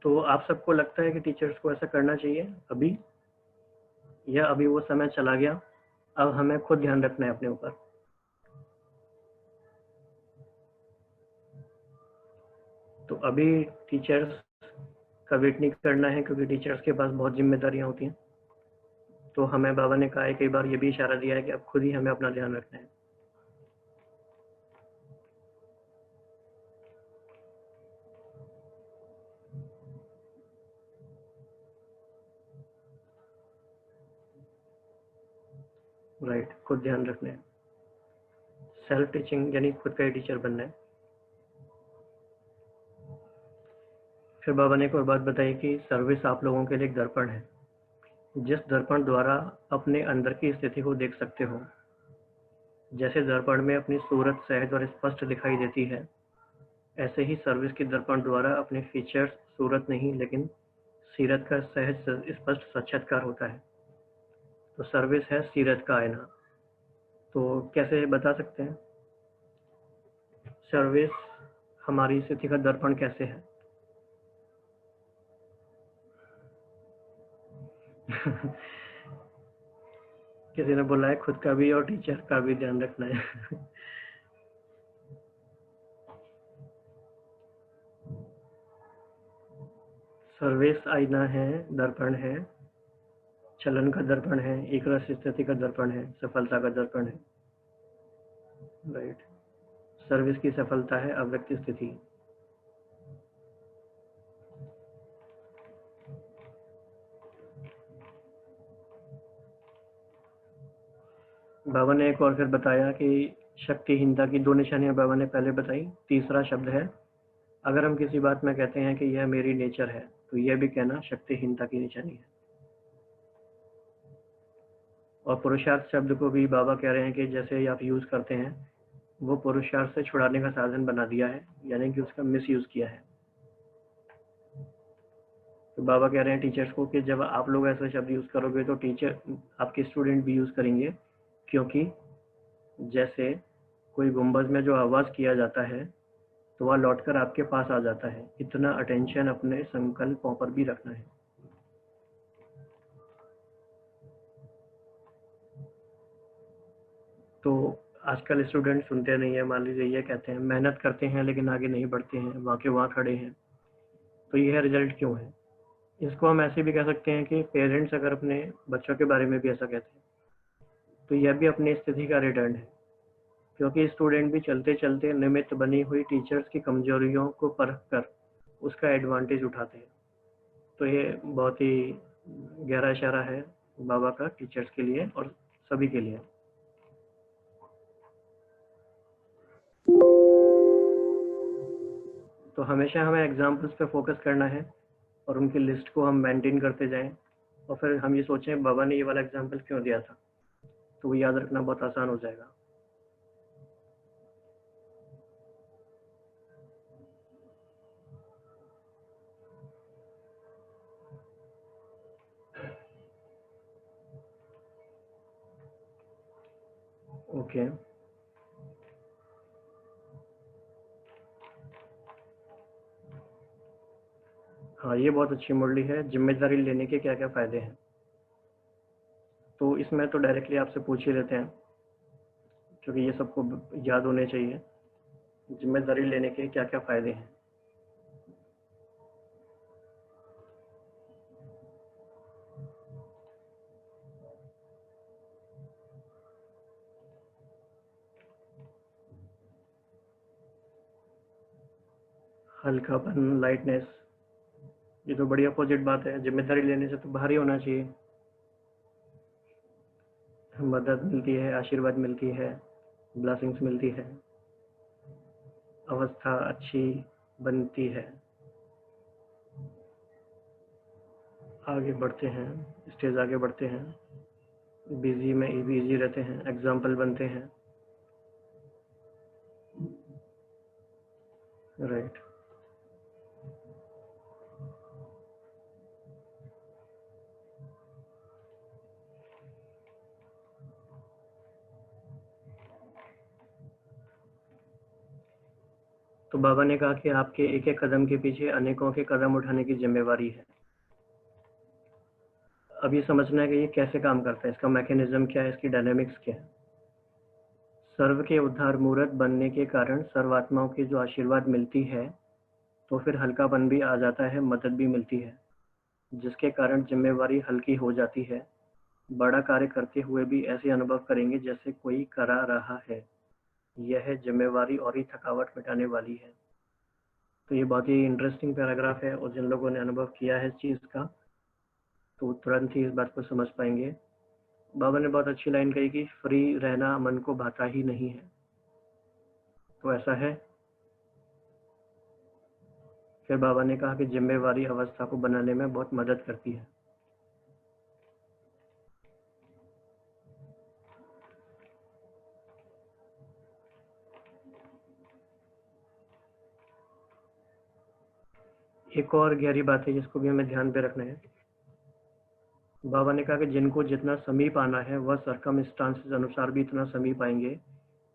तो आप सबको लगता है कि टीचर्स को ऐसा करना चाहिए अभी, या अभी वो समय चला गया, अब हमें खुद ध्यान रखना है अपने ऊपर? तो अभी टीचर्स का वेट नहीं करना है, क्योंकि टीचर्स के पास बहुत जिम्मेदारियां होती हैं। तो हमें बाबा ने कहा है, कई बार ये भी इशारा दिया है कि अब खुद ही हमें अपना ध्यान रखना है। राइट, खुद ध्यान रखना है, सेल्फ टीचिंग यानी खुद का ही टीचर बनना है। फिर बाबा ने एक और बात बताई कि सर्विस आप लोगों के लिए एक दर्पण है, जिस दर्पण द्वारा अपने अंदर की स्थिति को देख सकते हो। जैसे दर्पण में अपनी सूरत सहज और स्पष्ट दिखाई देती है, ऐसे ही सर्विस के दर्पण द्वारा अपने फीचर्स सूरत नहीं लेकिन सीरत का सहज स्पष्ट साक्षात्कार होता है। तो सर्विस है सीरत का आईना। तो कैसे बता सकते हैं सर्विस हमारी स्थिति का दर्पण कैसे है? किसी ने बोला है खुद का भी और टीचर का भी ध्यान रखना है। सर्विस आईना है, दर्पण है, चलन का दर्पण है, एक रस स्थिति का दर्पण है, सफलता का दर्पण है। राइट, सर्विस की सफलता है अव्यक्त स्थिति। बाबा ने एक और फिर बताया कि शक्तिहीनता की 2 निशानियां बाबा ने पहले बताई। तीसरा शब्द है, अगर हम किसी बात में कहते हैं कि यह मेरी नेचर है, तो यह भी कहना शक्तिहीनता की निशानी है। और पुरुषार्थ शब्द को भी बाबा कह रहे हैं कि जैसे आप यूज करते हैं, वो पुरुषार्थ से छुड़ाने का साधन बना दिया है, यानी कि उसका मिस यूज किया है। तो बाबा कह रहे हैं टीचर्स को कि जब आप लोग ऐसा शब्द यूज करोगे तो टीचर आपके स्टूडेंट भी यूज करेंगे, क्योंकि जैसे कोई गुंबद में जो आवाज़ किया जाता है तो वह लौटकर आपके पास आ जाता है। इतना अटेंशन अपने संकल्पों पर भी रखना है। तो आजकल स्टूडेंट सुनते नहीं है, मान लीजिए ये कहते हैं मेहनत करते हैं लेकिन आगे नहीं बढ़ते हैं, वहाँ के वहाँ खड़े हैं, तो यह रिजल्ट क्यों है? इसको हम ऐसे भी कह सकते हैं कि पेरेंट्स अगर अपने बच्चों के बारे में भी ऐसा कहते हैं तो यह भी अपनी स्थिति का रिटर्न है, क्योंकि स्टूडेंट भी चलते चलते निमित्त बनी हुई टीचर्स की कमजोरियों को परख कर उसका एडवांटेज उठाते हैं। तो ये बहुत ही गहरा इशारा है बाबा का टीचर्स के लिए और सभी के लिए। तो हमेशा हमें एग्जाम्पल्स पे फोकस करना है और उनकी लिस्ट को हम मेंटेन करते जाएं, और फिर हम ये सोचें बाबा ने ये वाला एग्जाम्पल क्यों दिया था, तो वो याद रखना बहुत आसान हो जाएगा। ओके, हाँ ये बहुत अच्छी मुरली है। जिम्मेदारी लेने के क्या क्या फायदे हैं, तो इसमें तो डायरेक्टली आपसे पूछ ही लेते हैं, क्योंकि ये सबको याद होने चाहिए। जिम्मेदारी लेने के क्या क्या फायदे हैं? हल्कापन, लाइटनेस, ये तो बड़ी अपोजिट बात है। जिम्मेदारी लेने से तो भारी होना चाहिए। मदद मिलती है, आशीर्वाद मिलती है, ब्लेसिंग्स मिलती है, अवस्था अच्छी बनती है, आगे बढ़ते हैं, स्टेज आगे बढ़ते हैं, बिजी में बिजी रहते हैं, एग्जाम्पल बनते हैं। राइट। तो बाबा ने कहा कि आपके एक एक कदम के पीछे अनेकों के कदम उठाने की जिम्मेवारी है। अब ये समझना है कि ये कैसे काम करता है, इसका मैकेनिज्म क्या है, इसकी डायनेमिक्स क्या है। सर्व के उद्धार मूर्त बनने के कारण सर्वात्माओं की जो आशीर्वाद मिलती है, तो फिर हल्कापन भी आ जाता है, मदद भी मिलती है, जिसके कारण जिम्मेवारी हल्की हो जाती है। बड़ा कार्य करते हुए भी ऐसे अनुभव करेंगे जैसे कोई करा रहा है। यह जिम्मेवारी और ही थकावट मिटाने वाली है। तो ये बहुत ही इंटरेस्टिंग पैराग्राफ है, और जिन लोगों ने अनुभव किया है इस चीज़ का तो तुरंत ही इस बात को समझ पाएंगे। बाबा ने बहुत अच्छी लाइन कही कि फ्री रहना मन को भाता ही नहीं है। तो ऐसा है। फिर बाबा ने कहा कि जिम्मेवारी अवस्था को बनाने में बहुत मदद करती है। एक और गहरी बात है जिसको भी हमें ध्यान पे रखना है। बाबा ने कहा कि जिनको जितना समीप आना है वह सर्कमस्टांसेस अनुसार भी इतना समीप आएंगे।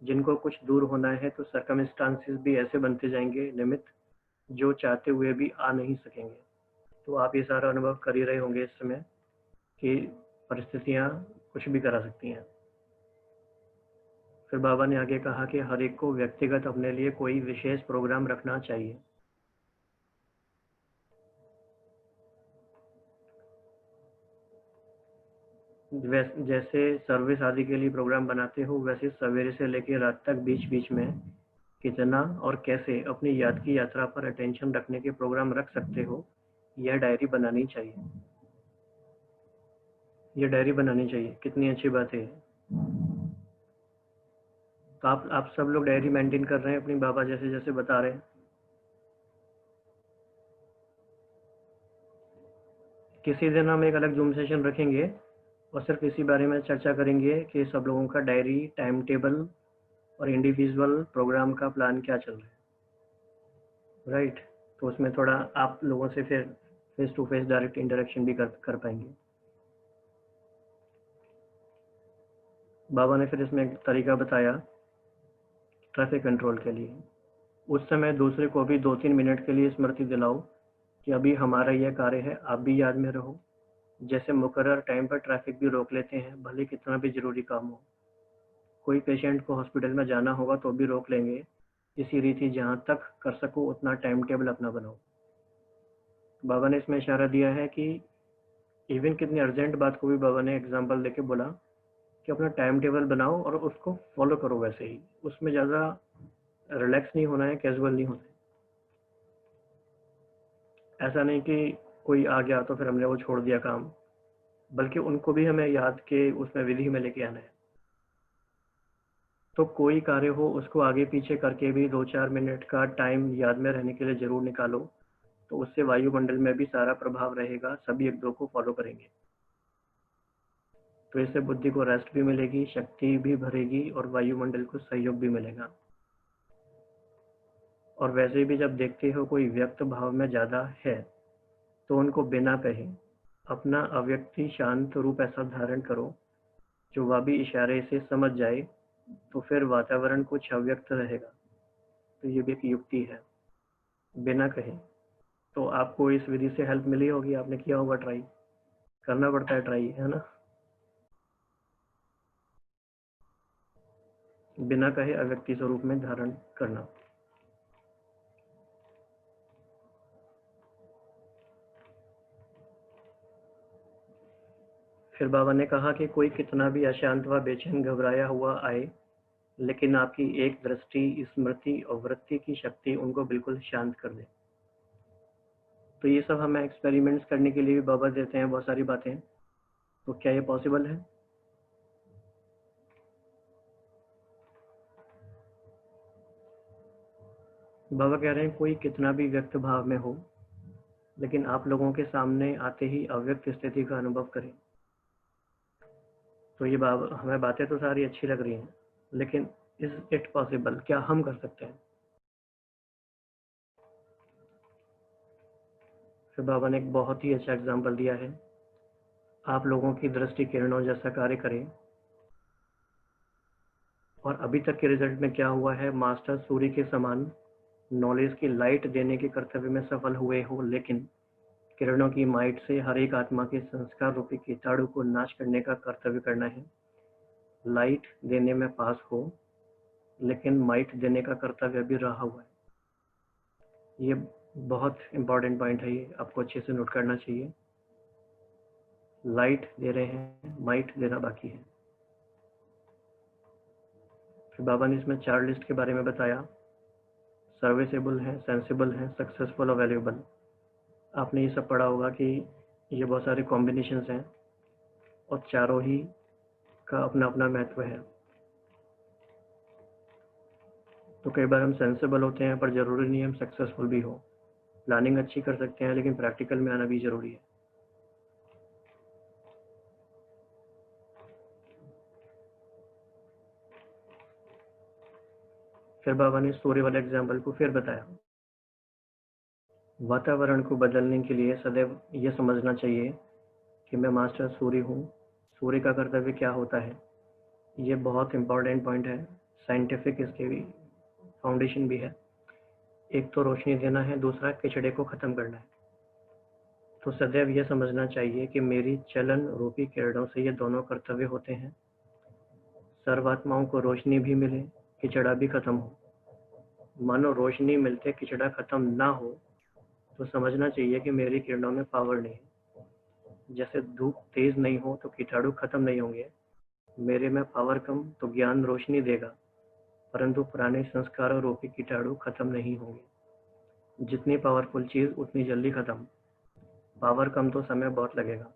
जिनको कुछ दूर होना है तो सर्कमस्टांसेस भी ऐसे बनते जाएंगे निमित्त, जो चाहते हुए भी आ नहीं सकेंगे। तो आप ये सारा अनुभव कर ही रहे होंगे इस समय कि परिस्थितियां कुछ भी करा सकती हैं। फिर बाबा ने आगे कहा कि हर एक को व्यक्तिगत अपने लिए कोई विशेष प्रोग्राम रखना चाहिए। जैसे सर्विस आदि के लिए प्रोग्राम बनाते हो, वैसे सवेरे से लेकर रात तक बीच बीच में कितना और कैसे अपनी याद की यात्रा पर अटेंशन रखने के प्रोग्राम रख सकते हो, यह डायरी बनानी चाहिए। ये डायरी बनानी चाहिए, कितनी अच्छी बात है। तो आप सब लोग डायरी मेंटेन कर रहे हैं अपनी, बाबा जैसे जैसे बता रहे हैं। किसी दिन हम एक अलग जूम सेशन रखेंगे और सिर्फ इसी बारे में चर्चा करेंगे कि सब लोगों का डायरी, टाइम टेबल और इंडिविजुअल प्रोग्राम का प्लान क्या चल रहा है। राइट। तो उसमें थोड़ा आप लोगों से फिर face to face direct interaction भी कर पाएंगे। बाबा ने फिर इसमें एक तरीका बताया ट्रैफिक कंट्रोल के लिए। उस समय दूसरे को भी 2-3 मिनट के लिए स्मृति दिलाओ कि अभी हमारा यह कार्य है, आप भी याद में रहो। जैसे मुकर्रर टाइम पर ट्रैफिक भी रोक लेते हैं, भले कितना भी जरूरी काम हो। कोई पेशेंट को हॉस्पिटल में जाना होगा तो भी रोक लेंगे। इसी रीति जहाँ तक कर सको उतना टाइम टेबल अपना बनाओ। बाबा ने इसमें इशारा दिया है कि इवन कितनी अर्जेंट बात को भी बाबा ने एग्जाम्पल देके बोला कि अपना टाइम टेबल बनाओ और उसको फॉलो करो वैसे ही। उसमें ज़्यादा रिलैक्स नहीं होना है, कैजुअल नहीं होना है। ऐसा नहीं कि कोई आ गया तो फिर हमने वो छोड़ दिया काम, बल्कि उनको भी हमें याद के उसमें विधि में लेके आना है। तो कोई कार्य हो उसको आगे पीछे करके भी 2-4 मिनट का टाइम याद में रहने के लिए जरूर निकालो, तो उससे वायुमंडल में भी सारा प्रभाव रहेगा, सभी एक दो को फॉलो करेंगे। तो इससे बुद्धि को रेस्ट भी मिलेगी, शक्ति भी भरेगी और वायुमंडल को सहयोग भी मिलेगा। और वैसे भी जब देखते हो कोई व्यक्त भाव में ज़्यादा है तो उनको बिना कहे अपना अव्यक्ति शांत रूप ऐसा धारण करो जो वह भी इशारे से समझ जाए, तो फिर वातावरण कुछ अव्यक्त रहेगा। तो ये भी एक युक्ति है, बिना कहे। तो आपको इस विधि से हेल्प मिली होगी, आपने किया होगा ट्राई, करना पड़ता है ट्राई, है ना। बिना कहे अव्यक्ति स्वरूप में धारण करना। फिर बाबा ने कहा कि कोई कितना भी अशांत व बेचैन घबराया हुआ आए, लेकिन आपकी एक दृष्टि, स्मृति और वृत्ति की शक्ति उनको बिल्कुल शांत कर दे। तो ये सब हमें एक्सपेरिमेंट्स करने के लिए भी बाबा देते हैं बहुत सारी बातें। तो क्या ये पॉसिबल है? बाबा कह रहे हैं कोई कितना भी व्यक्त भाव में हो, लेकिन आप लोगों के सामने आते ही अव्यक्त स्थिति का अनुभव करें। तो ये बाबा हमें बातें तो सारी अच्छी लग रही हैं, लेकिन इज इट पॉसिबल, क्या हम कर सकते हैं? फिर बाबा ने एक बहुत ही अच्छा एग्जाम्पल दिया है। आप लोगों की दृष्टि किरणों जैसा कार्य करें, और अभी तक के रिजल्ट में क्या हुआ है, मास्टर सूर्य के समान नॉलेज की लाइट देने के कर्तव्य में सफल हुए हो, लेकिन किरणों की माइट से हर एक आत्मा के संस्कार रूपी कीटाणु को नाश करने का कर्तव्य करना है। लाइट देने में पास हो, लेकिन माइट देने का कर्तव्य भी रहा हुआ है। ये बहुत इंपॉर्टेंट पॉइंट है, ये आपको अच्छे से नोट करना चाहिए। लाइट दे रहे हैं, माइट देना बाकी है। फिर बाबा ने इसमें 4 लिस्ट के बारे में बताया। सर्विसेबल है, सेंसिबल है, सक्सेसफुल और वैल्यूएबल। आपने ये सब पढ़ा होगा कि ये बहुत सारे कॉम्बिनेशंस हैं और चारों ही का अपना अपना महत्व है। तो कई बार हम सेंसिबल होते हैं, पर जरूरी नहीं हम सक्सेसफुल भी हो। प्लानिंग अच्छी कर सकते हैं, लेकिन प्रैक्टिकल में आना भी जरूरी है। फिर बाबा ने सूर्य वाले एग्जाम्पल को फिर बताया। वातावरण को बदलने के लिए सदैव यह समझना चाहिए कि मैं मास्टर सूर्य हूँ। सूर्य का कर्तव्य क्या होता है, ये बहुत इंपॉर्टेंट पॉइंट है। साइंटिफिक इसके भी फाउंडेशन भी है। एक तो रोशनी देना है, दूसरा किचड़े को खत्म करना है। तो सदैव यह समझना चाहिए कि मेरी चलन रूपी किरणों से ये दोनों कर्तव्य होते हैं। सर्वात्माओं को रोशनी भी मिले, किचड़ा भी खत्म हो। मानो रोशनी मिलते किचड़ा खत्म ना हो, तो समझना चाहिए कि मेरी किरणों में पावर नहीं है। जैसे धूप तेज नहीं हो तो कीटाणु खत्म नहीं होंगे, मेरे में पावर कम तो ज्ञान रोशनी देगा, परंतु पुराने संस्कारों रूपी कीटाणु खत्म नहीं होंगे। जितनी पावरफुल चीज उतनी जल्दी खत्म, पावर कम तो समय बहुत लगेगा।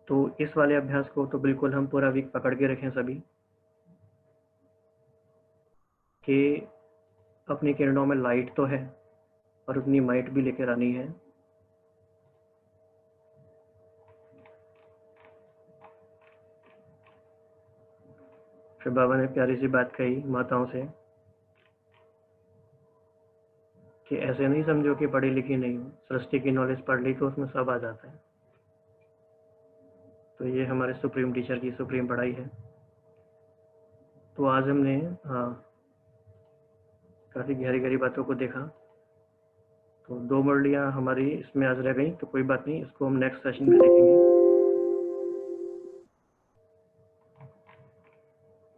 तो इस वाले अभ्यास को तो बिल्कुल हम पूरा वीक पकड़ के रखें सभी, कि अपनी किरणों में लाइट तो है और उतनी माइट भी लेकर आनी है। फिर बाबा ने प्यारी सी बात कही माताओं से कि ऐसे नहीं समझो कि पढ़ी लिखी नहीं हो, सृष्टि की नॉलेज पढ़ ली तो उसमें सब आ जाता है। तो ये हमारे सुप्रीम टीचर की सुप्रीम पढ़ाई है। तो आज हमने काफ़ी गहरी गहरी बातों को देखा। तो 2 मुरलियाँ हमारी इसमें आज रह गई, तो कोई बात नहीं, इसको हम नेक्स्ट सेशन में देखेंगे।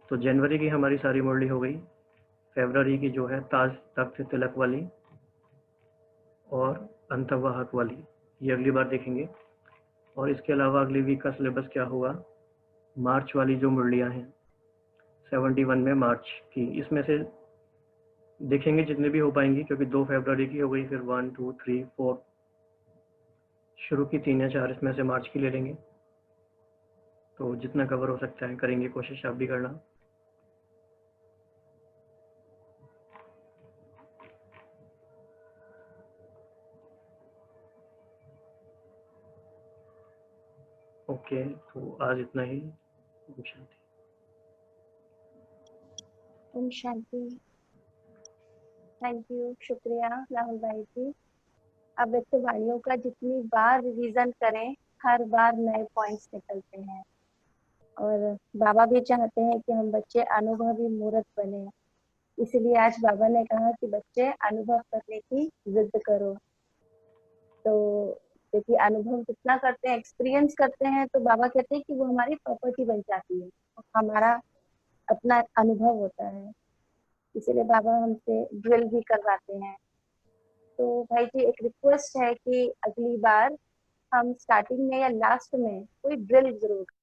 तो जनवरी की हमारी सारी मुरली हो गई। फरवरी की जो है ताज तख्त तिलक वाली और अंतवाहक वाली, ये अगली बार देखेंगे। और इसके अलावा अगली वीक का सिलेबस क्या होगा, मार्च वाली जो मुरलियाँ हैं 71 में मार्च की, इसमें से देखेंगे जितने भी हो पाएंगी, क्योंकि 2 फरवरी की हो गई, फिर 1 2 3 4 शुरू की 3 या 4 इसमें से मार्च की ले लेंगे। तो जितना कवर हो सकता है करेंगे, कोशिश आप भी करना। ओके, तो आज इतना ही। ओम शांति। ओम शांति। थैंक यू, शुक्रिया राहुल भाई जी। अव्यक्त वाणियों का जितनी बार रिवीजन करें, हर बार नए पॉइंट्स निकलते हैं। और बाबा भी चाहते हैं कि हम बच्चे अनुभवी मूर्त बने, इसलिए आज बाबा ने कहा कि बच्चे अनुभव करने की जिद करो। तो क्योंकि अनुभव जितना करते हैं, एक्सपीरियंस करते हैं, तो बाबा कहते हैं कि वो हमारी प्रॉपर्टी बन जाती है, हमारा अपना अनुभव होता है। इसीलिए बाबा हमसे ड्रिल भी करवाते हैं। तो भाई जी, एक रिक्वेस्ट है कि अगली बार हम स्टार्टिंग में या लास्ट में कोई ड्रिल जरूर करें।